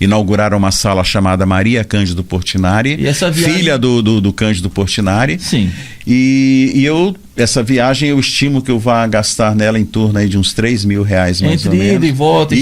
inaugurar uma sala chamada Maria Cândido Portinari, e essa viagem... filha do Cândido Portinari. Sim. E essa viagem eu estimo que eu vá gastar nela em torno aí de uns R$3.000 mais ou menos. Entre ida e volta,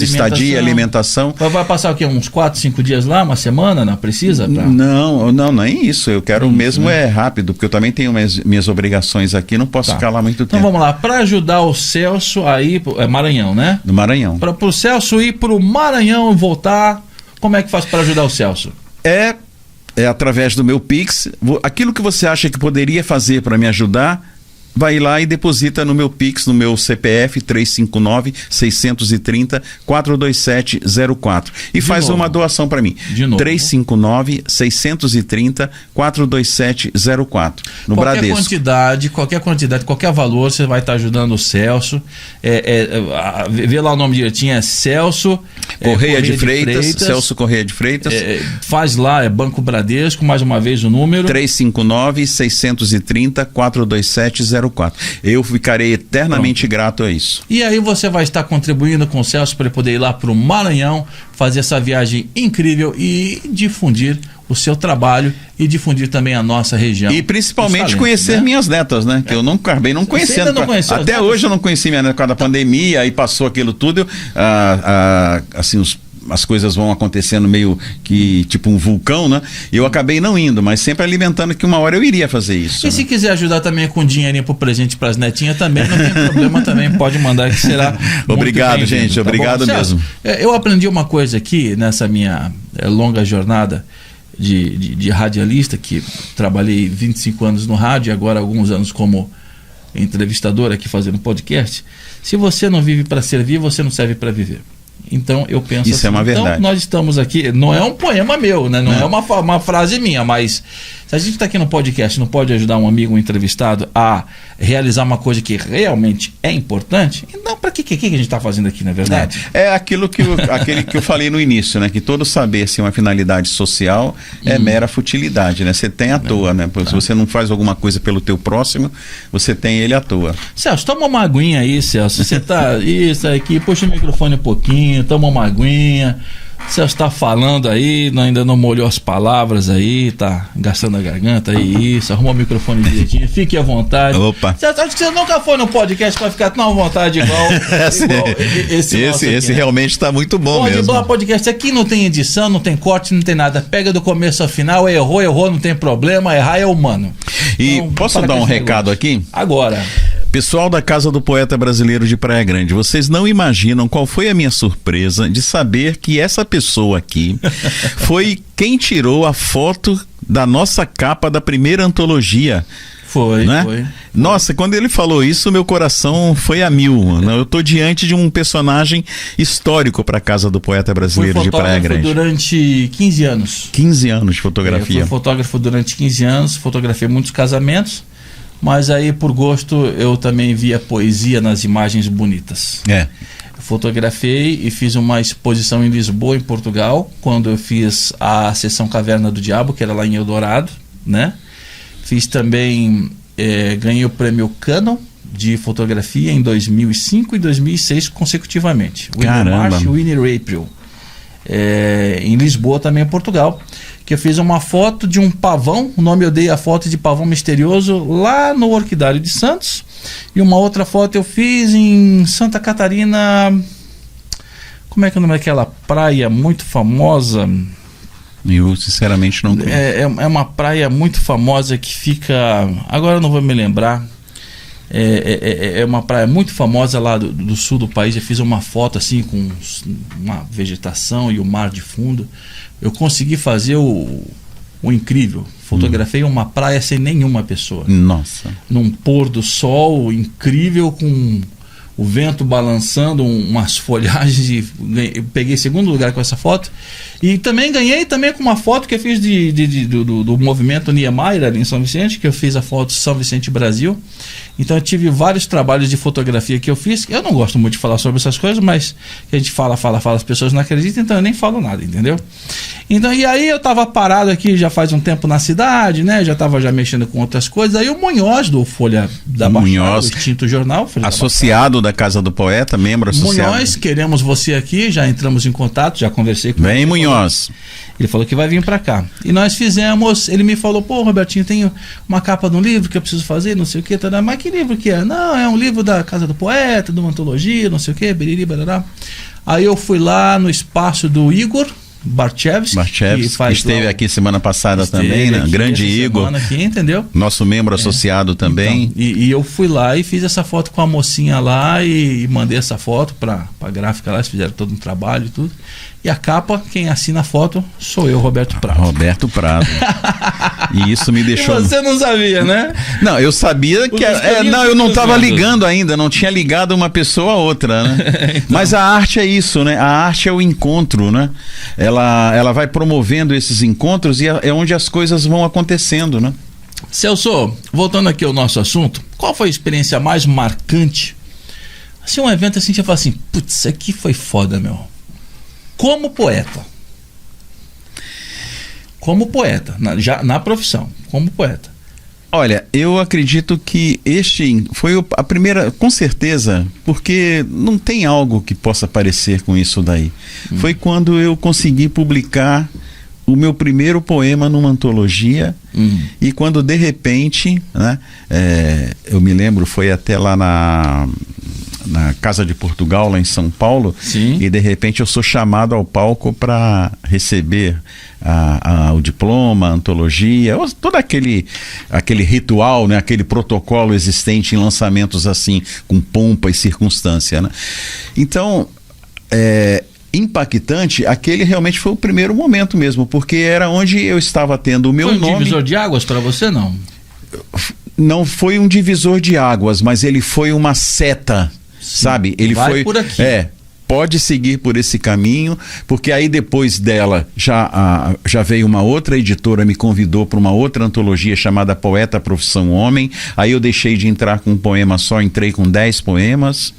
estadia, alimentação. Vai passar o quê? Uns 4, 5 dias lá, uma semana? Não precisa? Não, nem isso. Eu quero mesmo rápido, porque eu também tenho minhas obrigações aqui, não posso ficar lá muito tempo. Então vamos lá, para ajudar o Celso aí, Maranhão, né? No Maranhão. Para o Celso ir para o Maranhão e voltar, como é que faz para ajudar o Celso? É através do meu Pix. Aquilo que você acha que poderia fazer para me ajudar, vai lá e deposita no meu Pix, no meu CPF 359-630-42704 e faz uma doação para mim. De novo. 359-630-42704 no Bradesco. Qualquer quantidade, qualquer valor, você vai estar ajudando o Celso. Vê lá o nome direitinho, é Celso Correia de Freitas. Celso Correia de Freitas. Faz lá, é Banco Bradesco, mais uma vez o número 359-630-42704. Eu ficarei eternamente grato a isso. E aí você vai estar contribuindo com o Celso para ele poder ir lá para o Maranhão, fazer essa viagem incrível e difundir o seu trabalho e difundir também a nossa região. E principalmente conhecer minhas netas, né? Que eu não acabei não conhecendo. Até hoje eu não conheci minha neta por causa da pandemia, aí passou aquilo tudo. Assim, as coisas vão acontecendo meio que tipo um vulcão, né? Eu acabei não indo, mas sempre alimentando que uma hora eu iria fazer isso. E se quiser ajudar também com dinheirinho pro presente para as netinhas também, não tem problema também, pode mandar que será. Obrigado, gente, obrigado mesmo. Eu aprendi uma coisa aqui nessa minha longa jornada de radialista, que trabalhei 25 anos no rádio e agora alguns anos como entrevistador aqui fazendo podcast. Se você não vive para servir, você não serve para viver. Então eu penso isso assim, é uma verdade. Então nós estamos aqui, não é um poema meu, né? Não é uma frase minha, mas se a gente está aqui no podcast, não pode ajudar um amigo, um entrevistado a realizar uma coisa que realmente é importante, então para que a gente está fazendo aqui, na verdade? É aquilo aquele que eu falei no início, né? Que todo saber se uma finalidade social é mera futilidade, né? Você tem à toa, né? Se você não faz alguma coisa pelo teu próximo, você tem ele à toa. Celso, toma uma aguinha aí, Celso. Você tá isso aqui, puxa o microfone um pouquinho, toma uma aguinha. Celso tá falando aí, ainda não molhou as palavras aí, tá gastando a garganta aí, isso, arruma o microfone direitinho, fique à vontade. Opa. Acho que você nunca foi no podcast pra ficar tão à vontade igual esse realmente tá muito bom mesmo. Pode podcast, aqui não tem edição, não tem corte, não tem nada, pega do começo ao final, errou, não tem problema, errar é humano. E então, posso dar um recado aqui? Agora. Pessoal da Casa do Poeta Brasileiro de Praia Grande, vocês não imaginam qual foi a minha surpresa de saber que essa pessoa aqui foi quem tirou a foto da nossa capa da primeira antologia. Foi, né? Foi. Nossa, quando ele falou isso, meu coração foi a mil. Mano. Eu tô diante de um personagem histórico para a Casa do Poeta Brasileiro de Praia Grande. Durante 15 anos. 15 anos de fotografia. Eu fui fotógrafo durante 15 anos, fotografei muitos casamentos, mas aí por gosto eu também via poesia nas imagens bonitas. Eu fotografei e fiz uma exposição em Lisboa, em Portugal, quando eu fiz a sessão Caverna do Diabo, que era lá em Eldorado, né? Fiz também, ganhei o prêmio Canon de fotografia em 2005 e 2006 consecutivamente. Winner March e Winner April. Em Lisboa também, em Portugal, que eu fiz uma foto de um pavão, o nome eu dei a foto de pavão misterioso lá no Orquidário de Santos, e uma outra foto eu fiz em Santa Catarina, como é que é o nome daquela praia muito famosa? Eu sinceramente não conheço. É uma praia muito famosa que fica, agora eu não vou me lembrar, é uma praia muito famosa lá do sul do país. Eu fiz uma foto assim com uma vegetação e o mar de fundo. Eu consegui fazer o incrível. Fotografei uma praia sem nenhuma pessoa. Nossa. Num pôr do sol incrível, com o vento balançando, umas folhagens. Eu peguei segundo lugar com essa foto. E também ganhei com uma foto que eu fiz do movimento Niemeyer ali em São Vicente, que eu fiz a foto São Vicente Brasil. Então eu tive vários trabalhos de fotografia que eu fiz. Eu não gosto muito de falar sobre essas coisas, mas a gente fala, as pessoas não acreditam, então eu nem falo nada, entendeu? Então, e aí eu tava parado aqui já faz um tempo na cidade, né? Já tava mexendo com outras coisas. Aí o Munhoz do Folha da Baixada, do Extinto Jornal, associado da Casa do Poeta, membro associado. Munhoz, queremos você aqui, já entramos em contato, já conversei com ele. Vem, Munhoz. Ele falou que vai vir para cá. E nós fizemos, ele me falou, pô, Robertinho, tenho uma capa de um livro que eu preciso fazer, não sei o que, mas que livro que é? Não, é um livro da Casa do Poeta, de uma antologia, não sei o que, beriri, barará. Aí eu fui lá no espaço do Igor Barchevski, que esteve aqui semana passada também, né? Grande Igor, aqui, entendeu? Nosso membro associado também. Então, e eu fui lá e fiz essa foto com a mocinha lá e mandei essa foto para a gráfica lá, eles fizeram todo um trabalho e tudo. E a capa, quem assina a foto sou eu, Roberto Prado. Roberto Prado. E isso me deixou... E você não sabia, né? Não, eu sabia que... não, eu não estava ligando ainda, não tinha ligado uma pessoa a outra, né? Então... Mas a arte é isso, né? A arte é o encontro, né? Ela vai promovendo esses encontros e é onde as coisas vão acontecendo, né? Celso, voltando aqui ao nosso assunto, qual foi a experiência mais marcante? Assim, um evento assim, você fala assim, putz, isso aqui foi foda, meu. Como poeta, já na profissão, como poeta. Olha, eu acredito que este foi a primeira, com certeza, porque não tem algo que possa parecer com isso daí. Foi quando eu consegui publicar o meu primeiro poema numa antologia e quando de repente, né, eu me lembro, foi até lá na Casa de Portugal, lá em São Paulo. Sim. E de repente eu sou chamado ao palco para receber o diploma, a antologia, todo aquele ritual, né, aquele protocolo existente em lançamentos assim, com pompa e circunstância, né? Então, impactante, aquele realmente foi o primeiro momento mesmo, porque era onde eu estava tendo o meu nome. Foi um divisor de águas para você, não? Não foi um divisor de águas, mas ele foi uma seta. Sim, sabe? Ele foi por aqui. Pode seguir por esse caminho, porque aí depois dela já veio uma outra editora, me convidou para uma outra antologia chamada Poeta Profissão Homem. Aí eu deixei de entrar com um poema só, entrei com 10 poemas,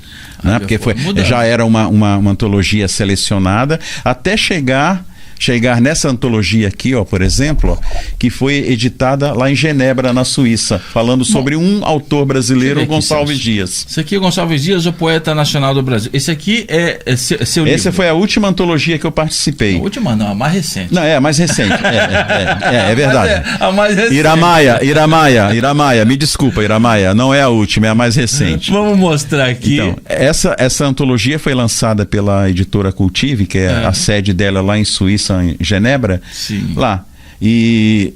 né? Porque já era uma antologia selecionada, até chegar chegar nessa antologia aqui, ó, por exemplo, ó, que foi editada lá em Genebra, na Suíça, falando sobre um autor brasileiro, Gonçalves Dias. Esse aqui é Gonçalves Dias, o poeta nacional do Brasil. Esse aqui é seu livro. Essa foi a última antologia que eu participei. A última não, a mais recente. Não, é a mais recente. É verdade. A mais recente. Iramaia, me desculpa, Iramaia, não é a última, é a mais recente. Vamos mostrar aqui. Então, essa antologia foi lançada pela editora Cultive, que é a sede dela lá em Suíça, em Genebra. Sim. Lá. E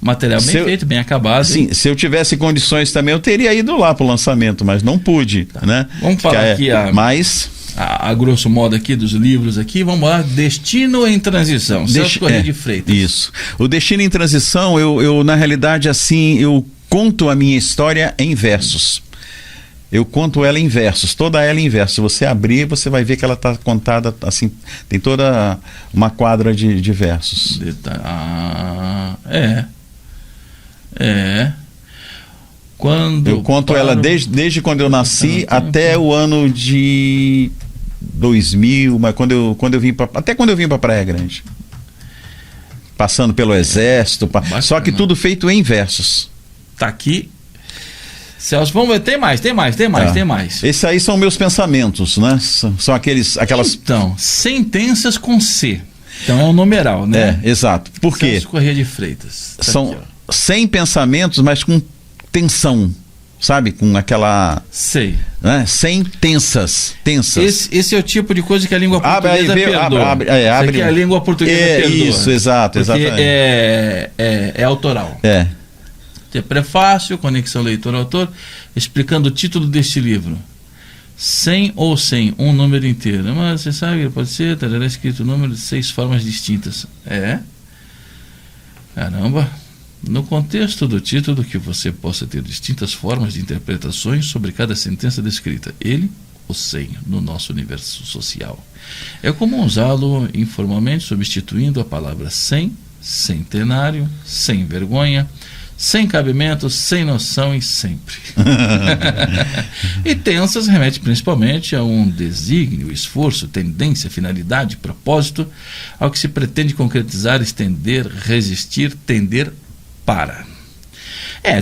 material bem feito, bem acabado. Sim, se eu tivesse condições também, eu teria ido lá pro lançamento, mas não pude, né? Vamos falar aqui a grosso modo aqui dos livros aqui, vamos lá, Destino em Transição, Celso Corrêa de Freitas. Isso. O Destino em Transição, eu na realidade assim, eu conto a minha história em versos. Eu conto ela em versos, toda ela em versos. Se você abrir, você vai ver que ela está contada assim, tem toda uma quadra de versos. Eu conto ela desde quando eu nasci até o ano de 2000, mas quando eu vim para Praia Grande. Passando pelo Exército, só que tudo feito em versos. Tá aqui. Celso, vamos ver, tem mais. Esses aí são meus pensamentos, né? São aquelas... Então, sentenças com C. Então é um numeral, né? Exato. Por quê? Celso Corrêa de Freitas. Tá são aqui, 100 pensamentos, mas com tensão, sabe? Com aquela... Sei. Né? 100 tensas. Esse é o tipo de coisa que a língua portuguesa perdoa. Abre. Isso aqui é a língua portuguesa perdoa. Isso, exatamente. É autoral. Tem prefácio, conexão leitor-autor, explicando o título deste livro. 100 ou 100, um número inteiro. Mas você sabe que pode ser, terá escrito o número de 6 formas distintas. Caramba. No contexto do título, que você possa ter distintas formas de interpretações sobre cada sentença descrita. Ele, o 100, no nosso universo social. É comum usá-lo informalmente, substituindo a palavra 100, centenário, sem vergonha, sem cabimento, sem noção e sempre. E tensas remete principalmente a um desígnio, esforço, tendência, finalidade, propósito, ao que se pretende concretizar, estender, resistir, tender para.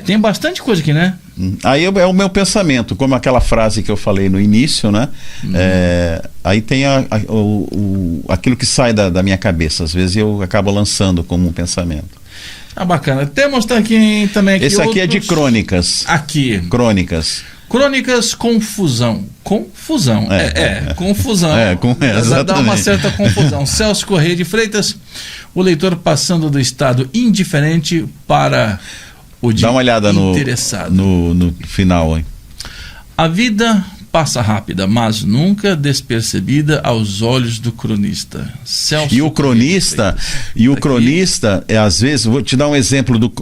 Tem bastante coisa aqui, né? Aí é o meu pensamento, como aquela frase que eu falei no início, né? Aí tem aquilo que sai da minha cabeça, às vezes eu acabo lançando como um pensamento. Bacana. Temos também aqui esse aqui é de crônicas. Aqui. Crônicas, confusão. Confusão. Dá uma certa confusão. Celso Corrêa de Freitas, o leitor passando do estado indiferente para o de interessado. Dá uma olhada no final, hein? A vida passa rápida, mas nunca despercebida aos olhos do cronista. Celso e o cronista, às vezes, vou te dar um exemplo do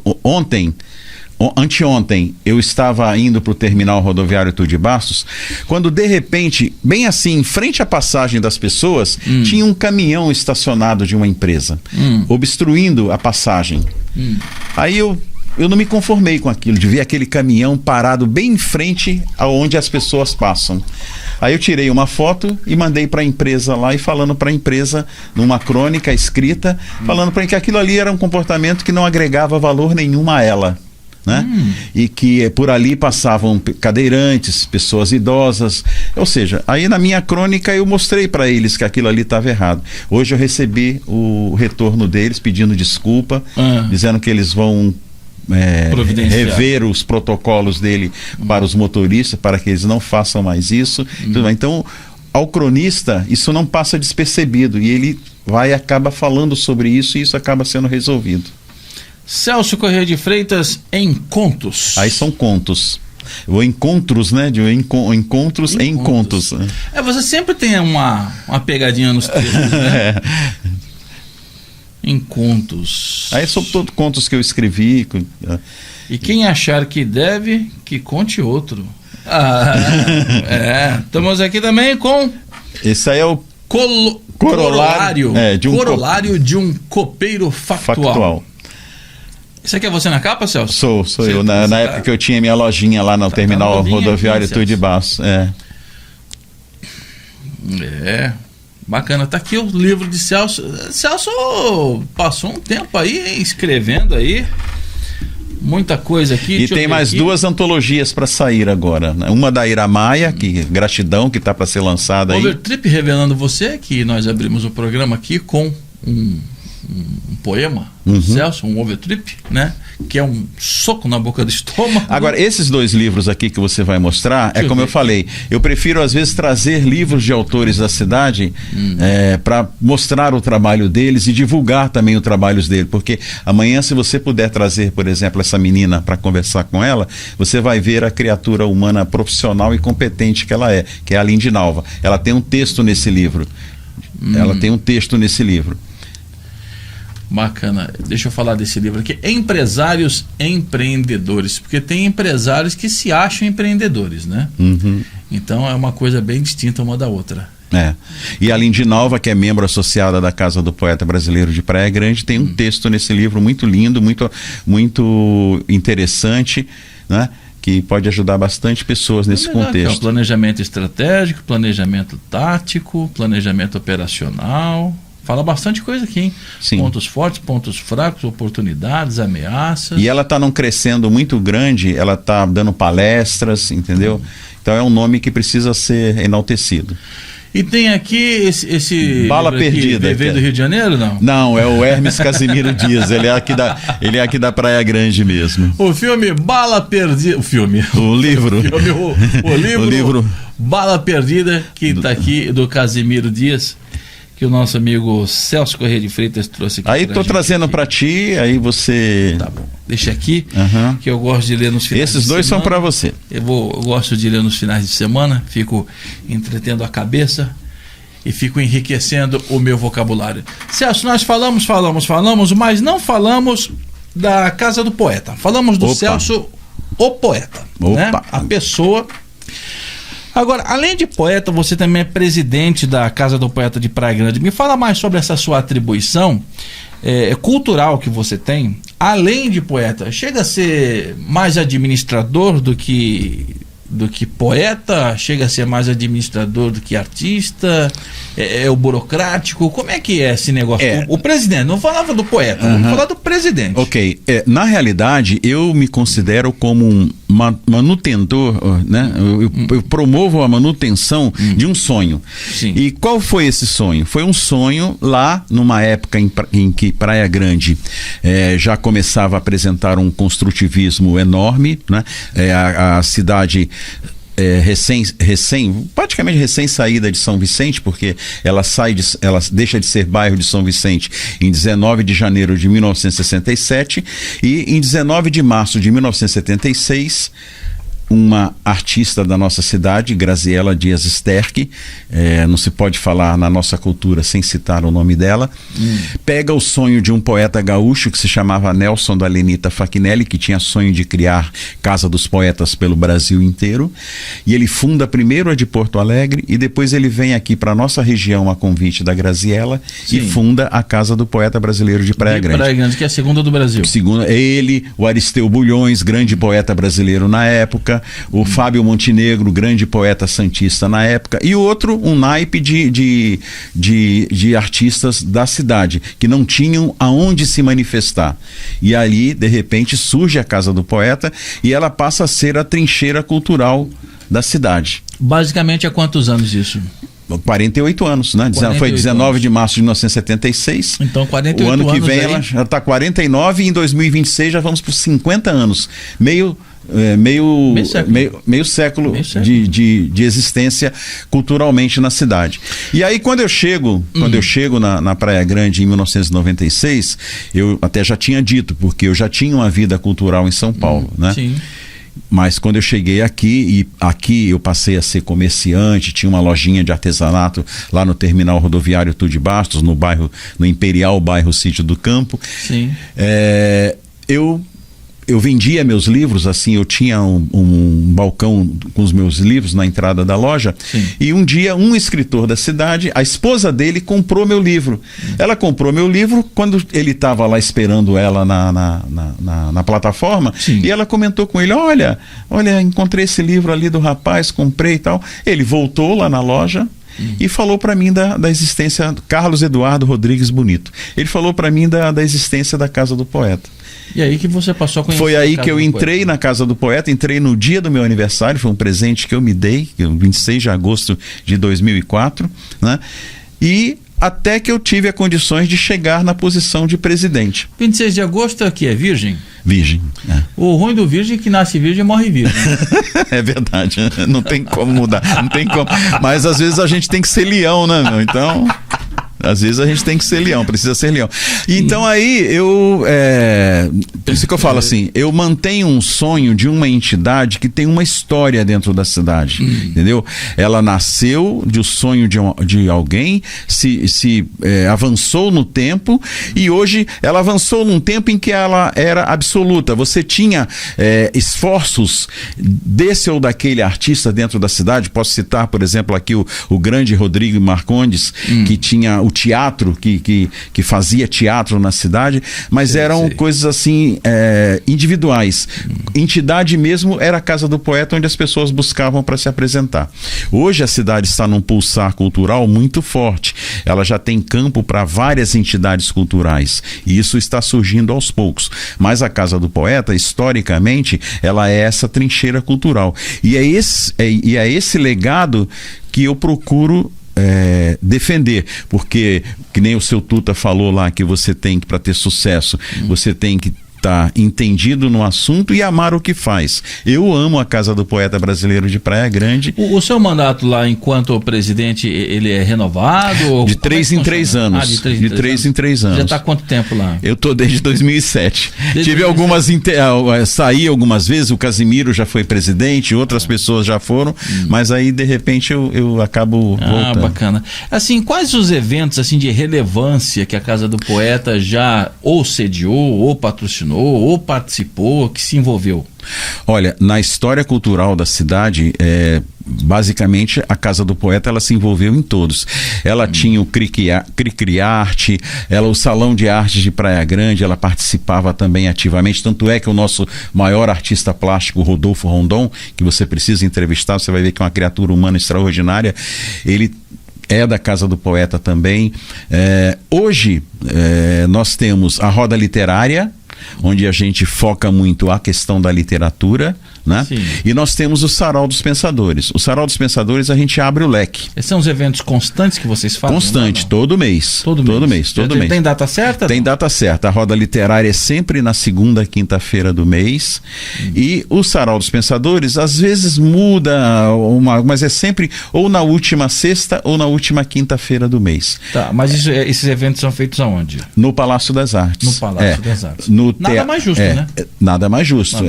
anteontem, eu estava indo para o terminal rodoviário Túlio de Bastos, quando de repente, bem assim, em frente à passagem das pessoas, tinha um caminhão estacionado de uma empresa, obstruindo a passagem. Aí eu não me conformei com aquilo, de ver aquele caminhão parado bem em frente aonde as pessoas passam. Aí eu tirei uma foto e mandei para a empresa lá, e falando para a empresa, numa crônica escrita, falando para que aquilo ali era um comportamento que não agregava valor nenhum a ela, né? E que por ali passavam cadeirantes, pessoas idosas, ou seja, aí na minha crônica eu mostrei para eles que aquilo ali estava errado. Hoje eu recebi o retorno deles pedindo desculpa, dizendo que eles vão rever os protocolos dele para os motoristas, para que eles não façam mais isso. Então, ao cronista, isso não passa despercebido, e ele acaba falando sobre isso, e isso acaba sendo resolvido. Celso Corrêa de Freitas, em contos. Aí são contos. Ou encontros, né? Encontros em contos. Você sempre tem uma pegadinha nos textos, né? Em contos. Aí são todos contos que eu escrevi. E quem achar que deve, que conte outro. Estamos aqui também com... Esse aí é o corolário de um copeiro factual. Isso aqui é você na capa, Celso? Sou eu. Na época que eu tinha minha lojinha lá no terminal rodoviário Túlio de Bastos. Bacana, tá aqui o livro de Celso. Celso passou um tempo aí escrevendo aí muita coisa aqui. E tem mais duas antologias para sair agora, né? Uma da Ira Maia, que Gratidão, que tá para ser lançada aí. Overtrip revelando você, que nós abrimos o programa aqui com um poema, Celso, um Overtrip, né? Que é um soco na boca do estômago. Agora, esses dois livros aqui que você vai mostrar, é como eu falei, eu prefiro às vezes trazer livros de autores da cidade para mostrar o trabalho deles e divulgar também o trabalho deles, porque amanhã, se você puder trazer, por exemplo, essa menina para conversar com ela, você vai ver a criatura humana profissional e competente que ela é, que é a Lindinalva. Ela tem um texto nesse livro. Bacana. Deixa eu falar desse livro aqui. Empresários empreendedores. Porque tem empresários que se acham empreendedores, né? Então é uma coisa bem distinta uma da outra. E a Lindinalva, que é membro associada da Casa do Poeta Brasileiro de Praia Grande, tem um texto nesse livro muito lindo, muito interessante, né? Que pode ajudar bastante pessoas nesse contexto. É planejamento estratégico, planejamento tático, planejamento operacional. Fala bastante coisa aqui, hein? Sim. Pontos fortes, pontos fracos, oportunidades, ameaças. E ela está num crescendo muito grande, ela está dando palestras, entendeu? Então é um nome que precisa ser enaltecido. E tem aqui esse Bala Perdida. Veio do Rio de Janeiro, não? Não, é o Hermes Casimiro Dias, ele é aqui da Praia Grande mesmo. O filme Bala Perdida, o livro. O livro Bala Perdida, que está aqui, do Casimiro Dias, que o nosso amigo Celso Corrêa de Freitas trouxe aqui. Aí estou trazendo para ti, aí você... Tá bom. Deixa aqui, que eu gosto de ler nos finais de semana. Esses dois são para você. Eu gosto de ler nos finais de semana, fico entretendo a cabeça e fico enriquecendo o meu vocabulário. Celso, nós falamos, mas não falamos da Casa do Poeta. Falamos do Celso, o poeta, né? A pessoa... Agora, além de poeta, você também é presidente da Casa do Poeta de Praia Grande. Me fala mais sobre essa sua atribuição cultural que você tem. Além de poeta, chega a ser mais administrador do que poeta? Chega a ser mais administrador do que artista? É o burocrático? Como é que é esse negócio? O presidente, não falava do poeta, vamos falar do presidente. Ok, na realidade eu me considero como um manutentor, né? Eu promovo a manutenção de um sonho. Sim. E qual foi esse sonho? Foi um sonho lá numa época em que Praia Grande já começava a apresentar um construtivismo enorme, né? A cidade praticamente recém saída de São Vicente, porque ela deixa de ser bairro de São Vicente em 19 de janeiro de 1967 e em 19 de março de 1976 uma artista da nossa cidade, Graziela Dias Sterck, não se pode falar na nossa cultura sem citar o nome dela, pega o sonho de um poeta gaúcho que se chamava Nelson da Lenita Fachinelli, que tinha sonho de criar Casa dos Poetas pelo Brasil inteiro, e ele funda primeiro a de Porto Alegre e depois ele vem aqui para nossa região a convite da Graziela e funda a Casa do Poeta Brasileiro de Praia Grande. Praia Grande, que é a segunda do Brasil. Segunda, ele, o Aristeu Bulhões, grande poeta brasileiro na época, o Fábio Montenegro, grande poeta santista na época, e outro, um naipe de artistas da cidade, que não tinham aonde se manifestar. E ali, de repente, surge a Casa do Poeta e ela passa a ser a trincheira cultural da cidade. Basicamente, há quantos anos isso? 48 anos, né? Foi 19 de março de 1976. Então, 48 anos. O ano que vem aí... ela já está 49 e em 2026 já vamos por 50 anos. Meio século de existência culturalmente na cidade. E aí quando eu chego na Praia Grande em 1996, eu até já tinha dito, porque eu já tinha uma vida cultural em São Paulo, né? Sim. Mas quando eu cheguei aqui eu passei a ser comerciante, tinha uma lojinha de artesanato lá no terminal rodoviário Tude Bastos, no Imperial, bairro Sítio do Campo. Sim. Eu vendia meus livros, assim, eu tinha um balcão com os meus livros na entrada da loja. Sim. E um dia um escritor da cidade, a esposa dele comprou meu livro. Ela comprou meu livro quando ele estava lá esperando ela na plataforma. Sim. E ela comentou com ele, olha, encontrei esse livro ali do rapaz, comprei e tal. Ele voltou lá na loja e falou para mim da existência, Carlos Eduardo Rodrigues Bonito. Ele falou para mim da existência da Casa do Poeta. E aí que você passou a conhecer? Foi aí que eu entrei na Casa do Poeta, entrei no dia do meu aniversário, foi um presente que eu me dei, 26 de agosto de 2004, né? E até que eu tive as condições de chegar na posição de presidente. 26 de agosto aqui é virgem? Virgem. É. O ruim do virgem é que nasce virgem e morre virgem. É verdade, não tem como mudar, não tem como. Mas às vezes a gente tem que ser leão, né, meu? Então... Às vezes a gente tem que ser leão, precisa ser leão. Então aí por isso que eu falo assim, eu mantenho um sonho de uma entidade que tem uma história dentro da cidade, entendeu? Ela nasceu de um sonho de alguém, se avançou no tempo e hoje ela avançou num tempo em que ela era absoluta. Você tinha esforços desse ou daquele artista dentro da cidade. Posso citar, por exemplo, aqui o grande Rodrigo Marcondes, que tinha o teatro, que fazia teatro na cidade, mas eram coisas assim individuais. Entidade mesmo era a Casa do Poeta, onde as pessoas buscavam para se apresentar. Hoje a cidade está num pulsar cultural muito forte. Ela já tem campo para várias entidades culturais e isso está surgindo aos poucos. Mas a Casa do Poeta, historicamente, ela é essa trincheira cultural. E é esse legado que eu procuro defender, porque que nem o seu Tuta falou lá, que você tem que, para ter sucesso, você tem que estar entendido no assunto e amar o que faz. Eu amo a Casa do Poeta Brasileiro de Praia Grande. O seu mandato lá enquanto presidente, ele é renovado? De 3 em 3 anos. De 3 em 3 anos. Já está há quanto tempo lá? Eu tô desde 2007. Tive algumas... saí algumas vezes, o Casimiro já foi presidente, outras pessoas já foram, mas aí de repente eu acabo voltando. Bacana. Assim, quais os eventos assim de relevância que a Casa do Poeta já ou sediou, ou patrocinou, ou participou, que se envolveu? Olha, na história cultural da cidade, basicamente a Casa do Poeta ela se envolveu em todos. Ela tinha o Cri Arte, o Salão de Artes de Praia Grande, ela participava também ativamente, tanto é que o nosso maior artista plástico, Rodolfo Rondon, que você precisa entrevistar, você vai ver que é uma criatura humana extraordinária, ele é da Casa do Poeta também. Hoje nós temos a Roda Literária, onde a gente foca muito a questão da literatura, né? E nós temos o Sarau dos Pensadores. O Sarau dos Pensadores a gente abre o leque. Esses são os eventos constantes que vocês fazem? Constante, não? Todo mês. Todo mês. Tem data certa? Tem data certa. A Roda Literária é sempre na segunda quinta-feira do mês. E o Sarau dos Pensadores às vezes muda, mas é sempre ou na última sexta ou na última quinta-feira do mês. Tá, mas esses eventos são feitos aonde? No Palácio das Artes. No Palácio das Artes. Nada mais justo, né? Nada mais justo.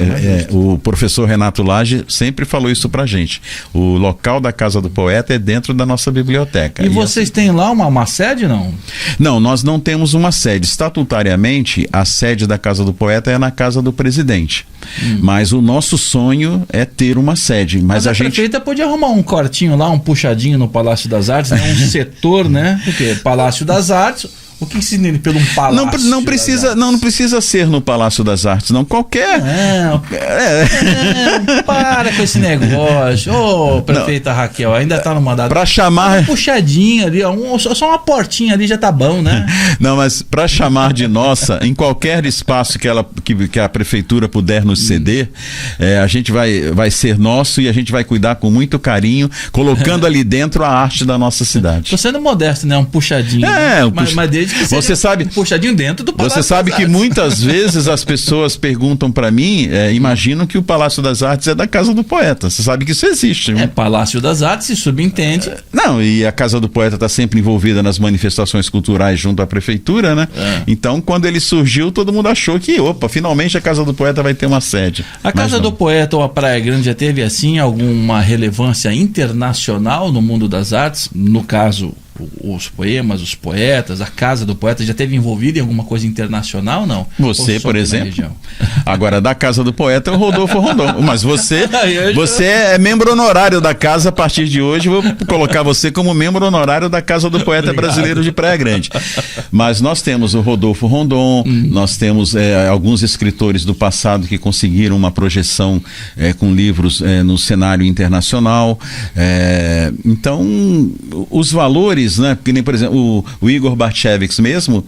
O professor Renato Lage sempre falou isso pra gente. O local da Casa do Poeta é dentro da nossa biblioteca. E vocês têm lá uma sede, não? Não, nós não temos uma sede. Estatutariamente, a sede da Casa do Poeta é na Casa do Presidente. Mas o nosso sonho é ter uma sede. Mas a prefeita podia arrumar um cortinho lá, um puxadinho no Palácio das Artes, né? Um setor, né? Porque Palácio das Artes... O que se entende pelo palácio? Não precisa ser no Palácio das Artes, não. Qualquer. Para com esse negócio. Ô, prefeita Raquel, ainda está no mandato. Para chamar. Uma puxadinha ali, só uma portinha ali já tá bom, né? Não, mas para chamar de nossa, em qualquer espaço que a prefeitura puder nos ceder, a gente vai ser nosso e a gente vai cuidar com muito carinho, colocando ali dentro a arte da nossa cidade. Tô sendo modesto, né? Um puxadinho. Mas desde que você sabe, puxadinho dentro do Palácio. Você sabe que muitas vezes as pessoas perguntam para mim, imaginam que o Palácio das Artes é da Casa do Poeta. Você sabe que isso existe. Palácio das Artes se subentende. Não, e a Casa do Poeta está sempre envolvida nas manifestações culturais junto à prefeitura, né? Então, quando ele surgiu, todo mundo achou que, finalmente a Casa do Poeta vai ter uma sede. A Casa do Poeta ou a Praia Grande já teve, assim, alguma relevância internacional no mundo das artes? No caso, os poemas, os poetas, a Casa do Poeta já esteve envolvida em alguma coisa internacional, não? Você, por exemplo. Agora, da Casa do Poeta é o Rodolfo Rondon. Mas você é membro honorário da casa a partir de hoje. Vou colocar você como membro honorário da Casa do Poeta Brasileiro de Praia Grande. Mas nós temos o Rodolfo Rondon, nós temos alguns escritores do passado que conseguiram uma projeção com livros no cenário internacional. Então, os valores, né? Porque nem, por exemplo, o Igor Bartchevics mesmo,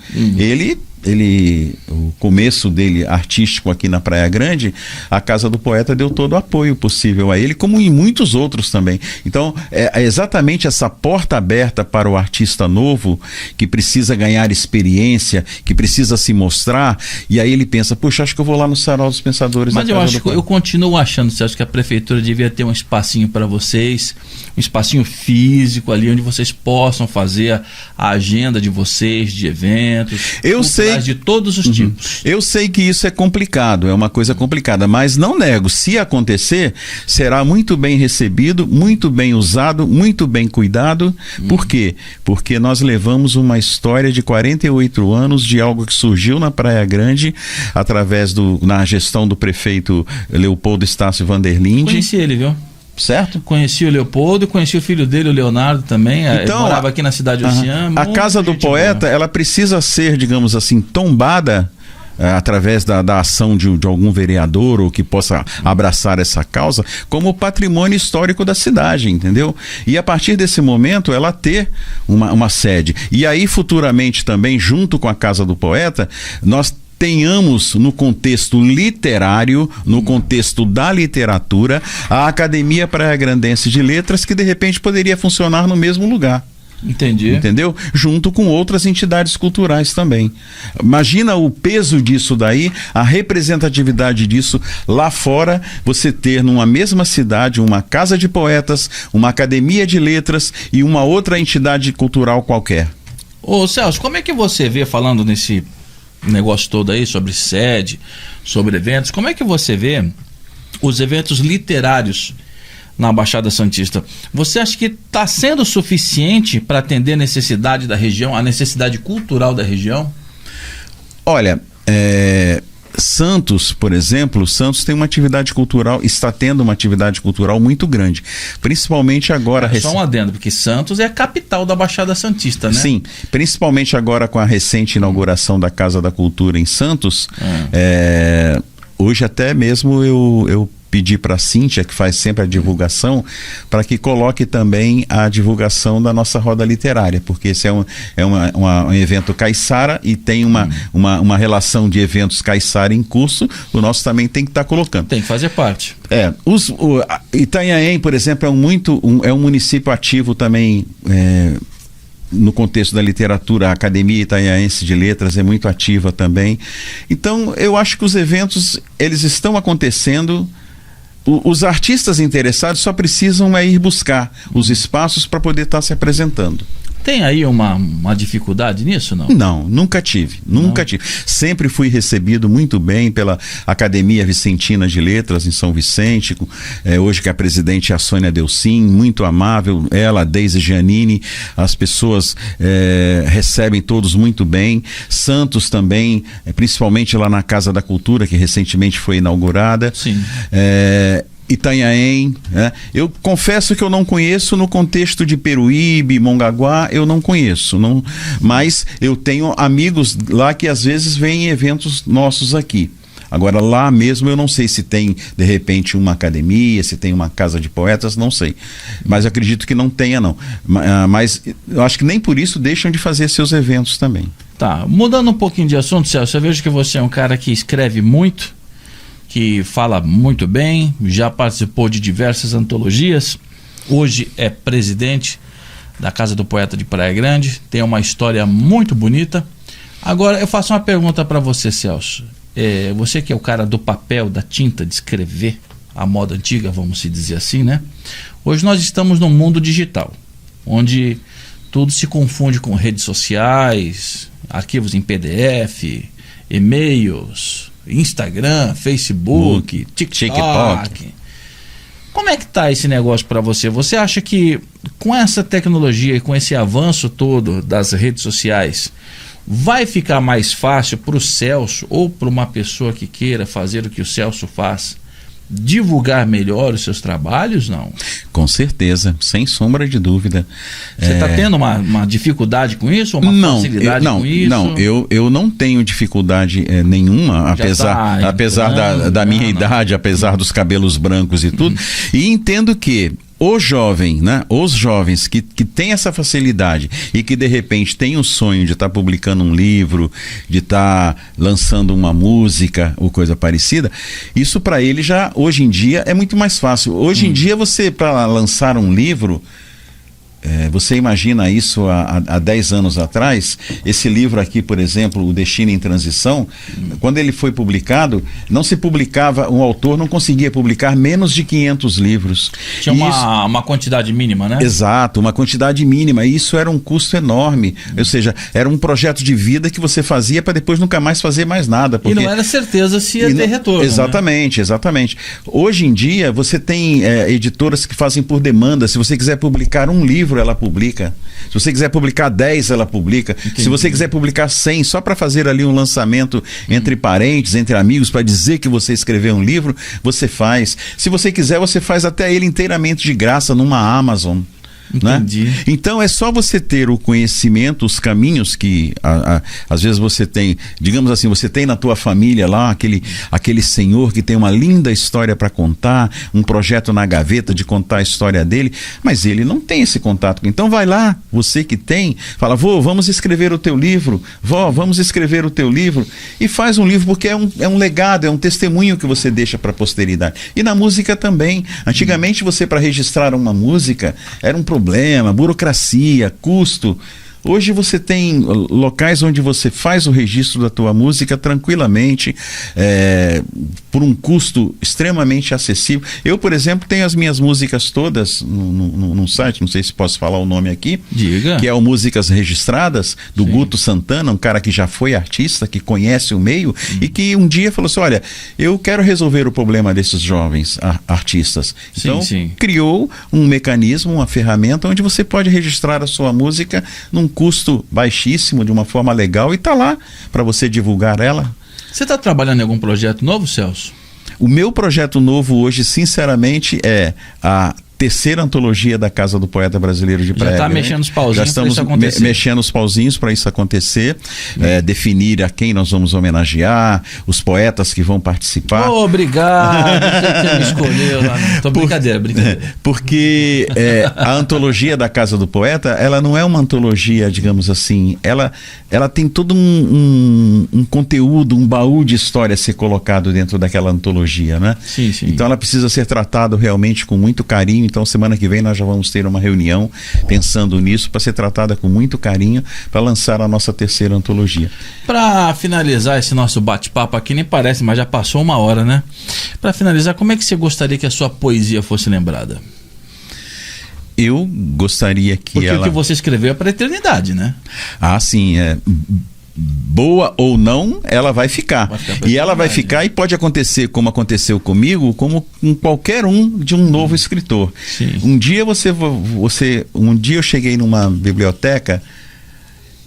o começo dele artístico aqui na Praia Grande, a Casa do Poeta deu todo o apoio possível a ele, como em muitos outros também. Então, é exatamente essa porta aberta para o artista novo, que precisa ganhar experiência, que precisa se mostrar, e aí ele pensa, puxa, acho que eu vou lá no Sarau dos Pensadores. Mas eu continuo achando, Celso, que a prefeitura devia ter um espacinho para vocês, um espacinho físico ali, onde vocês possam fazer a agenda de vocês, de eventos. Eu sei. De todos os tipos. Eu sei que isso é complicado, é uma coisa complicada, mas não nego, se acontecer, será muito bem recebido, muito bem usado, muito bem cuidado. Por quê? Porque nós levamos uma história de 48 anos de algo que surgiu na Praia Grande, através na gestão do prefeito Leopoldo Estácio Vanderlinde. Conheci ele, viu? Certo? Conheci o Leopoldo, conheci o filho dele, o Leonardo também. Então, ele morava aqui na cidade Oceano. A Casa do Poeta, ela precisa ser, digamos assim, tombada através da ação de algum vereador ou que possa abraçar essa causa como patrimônio histórico da cidade, entendeu? E a partir desse momento ela ter uma sede. E aí futuramente também, junto com a Casa do Poeta, nós tenhamos no contexto literário, no contexto da literatura, a Academia Praia-Grandense de Letras, que de repente poderia funcionar no mesmo lugar. Entendi. Entendeu? Junto com outras entidades culturais também. Imagina o peso disso daí, a representatividade disso lá fora, você ter numa mesma cidade uma casa de poetas, uma academia de letras e uma outra entidade cultural qualquer. Ô Celso, como é que você vê, falando nesse negócio todo aí, sobre sede, sobre eventos, como é que você vê os eventos literários na Baixada Santista? Você acha que está sendo suficiente para atender a necessidade da região, a necessidade cultural da região? Olha, Santos, por exemplo, Santos tem uma atividade cultural, está tendo uma atividade cultural muito grande, principalmente agora... Só um adendo, porque Santos é a capital da Baixada Santista, né? Sim, principalmente agora com a recente inauguração da Casa da Cultura em Santos. Hoje até mesmo eu pedi para a Cíntia, que faz sempre a divulgação, para que coloque também a divulgação da nossa roda literária, porque esse é um evento caiçara e tem uma relação de eventos caiçara em curso, o nosso também tem que estar colocando. Tem que fazer parte. Itanhaém, por exemplo, é um município ativo também, no contexto da literatura. A Academia Itanhaense de Letras é muito ativa também. Então, eu acho que os eventos, eles estão acontecendo. Os artistas interessados só precisam ir buscar os espaços para poder estar se apresentando. Tem aí uma dificuldade nisso, não? Não, nunca tive. Sempre fui recebido muito bem pela Academia Vicentina de Letras em São Vicente, hoje que a presidente é a Sônia Delcin, muito amável, ela, a Deise Giannini, as pessoas recebem todos muito bem. Santos também, principalmente lá na Casa da Cultura, que recentemente foi inaugurada. Sim. Itanhaém, eu confesso que eu não conheço no contexto de Peruíbe, Mongaguá, eu não conheço, mas eu tenho amigos lá que às vezes vêm em eventos nossos aqui. Agora lá mesmo eu não sei se tem de repente uma academia, se tem uma casa de poetas, não sei, mas eu acredito que não tenha não, mas eu acho que nem por isso deixam de fazer seus eventos também. Tá, mudando um pouquinho de assunto, Celso, eu vejo que você é um cara que escreve muito, que fala muito bem, já participou de diversas antologias, hoje é presidente da Casa do Poeta de Praia Grande, tem uma história muito bonita. Agora eu faço uma pergunta para você, Celso. Você que é o cara do papel, da tinta, de escrever, a moda antiga, vamos se dizer assim, né? Hoje nós estamos num mundo digital, onde tudo se confunde com redes sociais, arquivos em PDF, e-mails, Instagram, Facebook, TikTok. Como é que tá esse negócio para você? Você acha que com essa tecnologia e com esse avanço todo das redes sociais, vai ficar mais fácil para o Celso ou para uma pessoa que queira fazer o que o Celso faz, divulgar melhor os seus trabalhos, não? Com certeza, sem sombra de dúvida. Você está tendo uma dificuldade com isso? Ou uma facilidade com isso? Não, eu não tenho dificuldade nenhuma, apesar da minha idade, apesar dos cabelos brancos e tudo, e entendo que o jovem, né? Os jovens que têm essa facilidade e que de repente têm o sonho de estar publicando um livro, de estar lançando uma música ou coisa parecida, isso para ele já, hoje em dia, é muito mais fácil. Hoje em dia, você, para lançar um livro, você imagina isso há 10 anos atrás, esse livro aqui, por exemplo, O Destino em Transição, quando ele foi publicado, não se publicava, um autor não conseguia publicar menos de 500 livros. Tinha uma quantidade mínima, né? Exato, uma quantidade mínima, e isso era um custo enorme, ou seja, era um projeto de vida que você fazia para depois nunca mais fazer mais nada. Porque... E não era certeza se ia ter retorno. Exatamente, né? Exatamente. Hoje em dia, você tem editoras que fazem por demanda. Se você quiser publicar um livro, ela publica. Se você quiser publicar 10, ela publica. Entendi. Se você quiser publicar 100, só para fazer ali um lançamento entre parentes, entre amigos, para dizer que você escreveu um livro, você faz. Se você quiser, você faz até ele inteiramente de graça numa Amazon. Entendi. Né? Então é só você ter o conhecimento, os caminhos que às vezes você tem, digamos assim, você tem na tua família lá aquele senhor que tem uma linda história para contar, um projeto na gaveta de contar a história dele, mas ele não tem esse contato. Então vai lá, você que tem, fala: vô, vamos escrever o teu livro, vó, vamos escrever o teu livro, e faz um livro, porque é um legado, é um testemunho que você deixa para a posteridade. E na música também. Antigamente você, para registrar uma música, era um problema, burocracia, custo. Hoje você tem locais onde você faz o registro da tua música tranquilamente, por um custo extremamente acessível. Eu, por exemplo, tenho as minhas músicas todas num site, não sei se posso falar o nome aqui. Diga. Que é o Músicas Registradas, do Sim. Guto Santana, um cara que já foi artista, que conhece o meio, e que um dia falou assim: olha, eu quero resolver o problema desses jovens artistas. Então, sim. Criou um mecanismo, uma ferramenta onde você pode registrar a sua música num custo baixíssimo, de uma forma legal, e tá lá para você divulgar ela. Você está trabalhando em algum projeto novo, Celso? O meu projeto novo hoje, sinceramente, é a terceira antologia da Casa do Poeta Brasileiro de Praia Grande. Já está mexendo os pauzinhos. Já estamos mexendo os pauzinhos para isso acontecer, definir a quem nós vamos homenagear, os poetas que vão participar. Obrigado, você me escolheu lá. Brincadeira. Porque a antologia da Casa do Poeta, ela não é uma antologia, digamos assim, ela tem todo um conteúdo, um baú de história a ser colocado dentro daquela antologia, né? Sim, sim. Então ela precisa ser tratada realmente com muito carinho. Então semana que vem nós já vamos ter uma reunião pensando nisso, para ser tratada com muito carinho, para lançar a nossa terceira antologia. Para finalizar esse nosso bate-papo aqui, nem parece, mas já passou 1 hora, né? Para finalizar, como é que você gostaria que a sua poesia fosse lembrada? Eu gostaria que Porque o que você escreveu é para a eternidade, né? Ah, sim, boa ou não, ela vai ficar. E ela vai ficar, e pode acontecer como aconteceu comigo, como com qualquer de um novo escritor. Sim. Um dia um dia eu cheguei numa biblioteca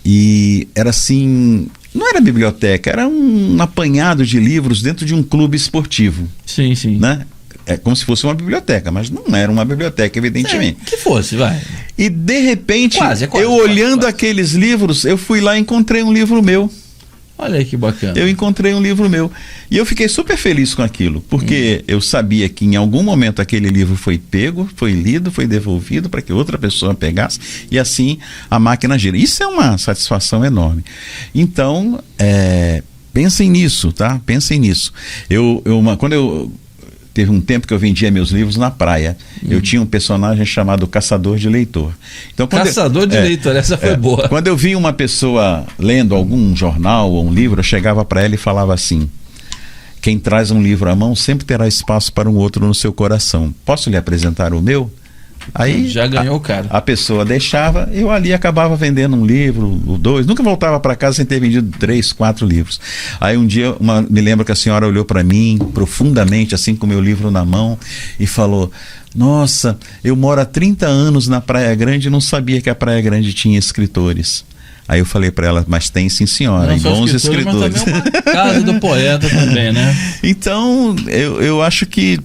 e era assim, não era biblioteca, era um apanhado de livros dentro de um clube esportivo. Sim, sim. Né? É como se fosse uma biblioteca, mas não era uma biblioteca, evidentemente. Que fosse, vai. E de repente, quase, olhando aqueles livros, eu fui lá e encontrei um livro meu. Olha aí que bacana. Eu encontrei um livro meu. E eu fiquei super feliz com aquilo, porque eu sabia que em algum momento aquele livro foi pego, foi lido, foi devolvido para que outra pessoa pegasse, e assim a máquina gira. Isso é uma satisfação enorme. Então, pensem nisso, tá? Pensem nisso. Teve um tempo que eu vendia meus livros na praia. Eu tinha um personagem chamado Caçador de Leitor. Então, Caçador de Leitor, essa foi boa. Quando eu via uma pessoa lendo algum jornal ou um livro, eu chegava para ela e falava assim: quem traz um livro à mão sempre terá espaço para um outro no seu coração. Posso lhe apresentar o meu? Aí já ganhou o cara. A pessoa deixava, eu ali acabava vendendo um livro, 2, nunca voltava para casa sem ter vendido 3, 4 livros. Aí um dia, me lembro que a senhora olhou para mim profundamente, assim, com o meu livro na mão, e falou: nossa, eu moro há 30 anos na Praia Grande e não sabia que a Praia Grande tinha escritores. Aí eu falei para ela: mas tem sim, senhora, bons escritores. Mas também é uma casa do poeta também, né? Então, eu acho que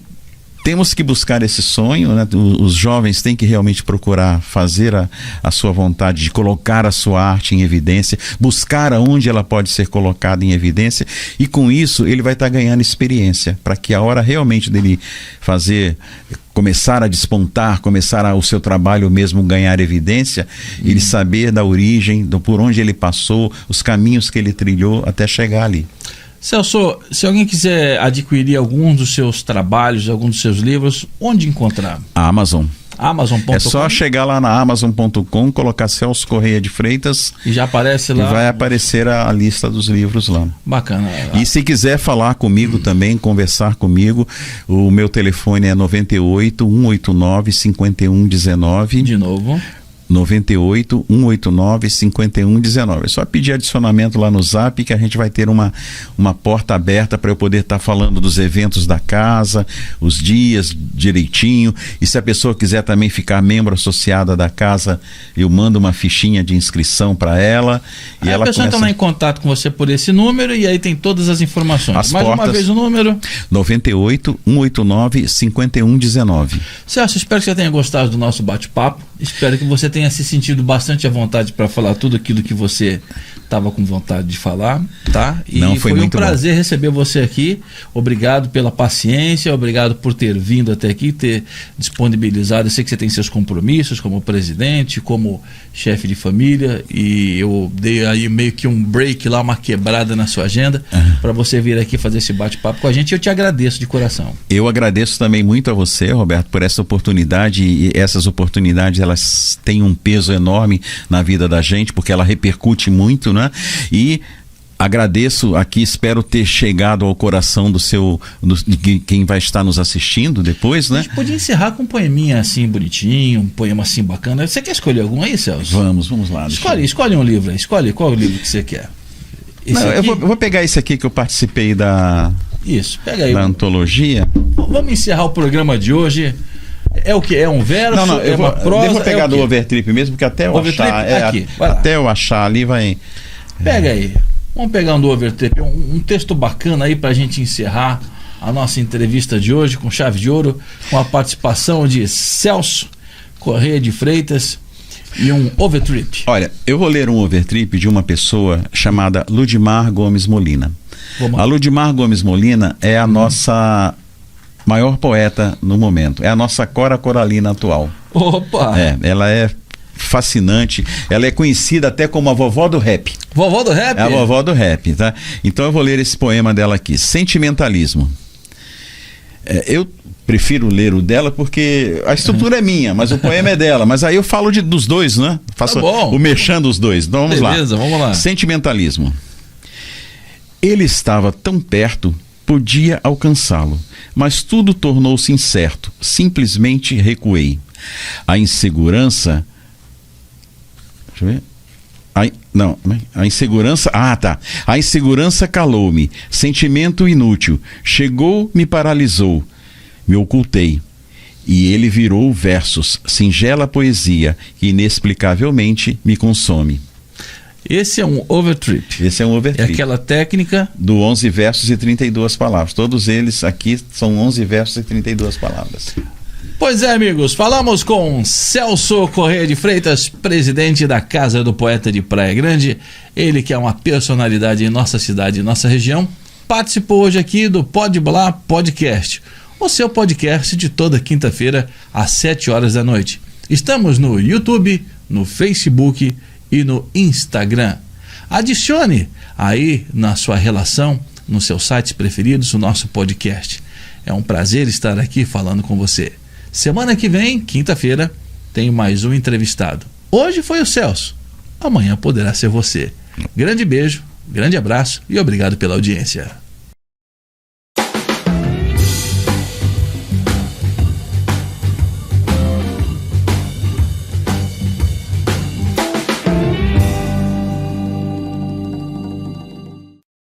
temos que buscar esse sonho, né? Os jovens têm que realmente procurar fazer a sua vontade de colocar a sua arte em evidência, buscar aonde ela pode ser colocada em evidência, e com isso ele vai estar ganhando experiência, para que a hora realmente dele começar a despontar, o seu trabalho mesmo ganhar evidência, ele saber da origem, por onde ele passou, os caminhos que ele trilhou até chegar ali. Celso, se alguém quiser adquirir algum dos seus trabalhos, algum dos seus livros, onde encontrar? A Amazon. Amazon.com. É só chegar lá na Amazon.com, colocar Celso Correia de Freitas e já aparece lá. E vai aparecer a lista dos livros lá. Bacana. E se quiser falar comigo também, conversar comigo, o meu telefone é 98 189 5119. De novo. 98 189 5119. É só pedir adicionamento lá no Zap, que a gente vai ter uma porta aberta para eu poder estar falando dos eventos da casa, os dias direitinho. E se a pessoa quiser também ficar membro associada da casa, eu mando uma fichinha de inscrição para ela. E ela a pessoa entra lá em contato com você por esse número e aí tem todas as informações. Mais uma vez o número: 98 189 5119. Celso, espero que você tenha gostado do nosso bate-papo. Espero que você tenha se sentido bastante à vontade para falar tudo aquilo que você estava com vontade de falar, tá? E foi um prazer receber você aqui. Obrigado pela paciência, obrigado por ter vindo até aqui, ter disponibilizado. Eu sei que você tem seus compromissos como presidente, como chefe de família, e eu dei aí meio que um break lá, uma quebrada na sua agenda, para você vir aqui fazer esse bate-papo com a gente. Eu te agradeço de coração. Eu agradeço também muito a você, Roberto, por essa oportunidade, e essas oportunidades elas têm um peso enorme na vida da gente, porque ela repercute muito, né? E agradeço aqui, espero ter chegado ao coração de quem vai estar nos assistindo depois, né? A gente podia encerrar com um poeminha assim bonitinho, um poema assim bacana. Você quer escolher algum aí, Celso? Vamos lá. Escolhe um livro aí, escolhe qual é o livro que você quer. Eu vou pegar esse aqui que eu participei da antologia. Vamos encerrar o programa de hoje. É o que? É um verso? Não, uma prosa? Eu vou pegar do Overtrip mesmo, porque até eu achar ali vai... Pega aí. Vamos pegar um do Overtrip, um texto bacana aí pra gente encerrar a nossa entrevista de hoje com chave de ouro, com a participação de Celso Correia de Freitas e um Overtrip. Olha, eu vou ler um Overtrip de uma pessoa chamada Ludmar Gomes Molina. A Ludmar Gomes Molina é a nossa maior poeta no momento, é a nossa Cora Coralina atual. Opa! Ela é fascinante, ela é conhecida até como a vovó do rap. Vovó do rap? É a vovó do rap, tá? Então eu vou ler esse poema dela aqui, Sentimentalismo. Eu prefiro ler o dela porque a estrutura é minha, mas o poema é dela, mas aí eu falo dos dois, né? Faço o merchan dos dois. Então vamos lá. Beleza, vamos lá. Sentimentalismo. Ele estava tão perto, podia alcançá-lo, mas tudo tornou-se incerto. Simplesmente recuei. A insegurança... Deixa eu ver. A insegurança... A insegurança calou-me. Sentimento inútil. Chegou, me paralisou. Me ocultei. E ele virou versos. Singela poesia que inexplicavelmente me consome. Esse é um Overtrip. Esse é um Overtrip. É aquela técnica do 11 versos e 32 palavras. Todos eles aqui são 11 versos e 32 palavras. Pois é, amigos, falamos com Celso Correia de Freitas, presidente da Casa do Poeta de Praia Grande. Ele que é uma personalidade em nossa cidade e nossa região, participou hoje aqui do Pode Blá Podcast, o seu podcast de toda quinta-feira às 7 horas da noite. Estamos no YouTube, no Facebook e no Instagram. Adicione aí na sua relação, nos seus sites preferidos, o nosso podcast. É um prazer estar aqui falando com você. Semana que vem, quinta-feira, tem mais um entrevistado. Hoje foi o Celso, amanhã poderá ser você. Grande beijo, grande abraço e obrigado pela audiência.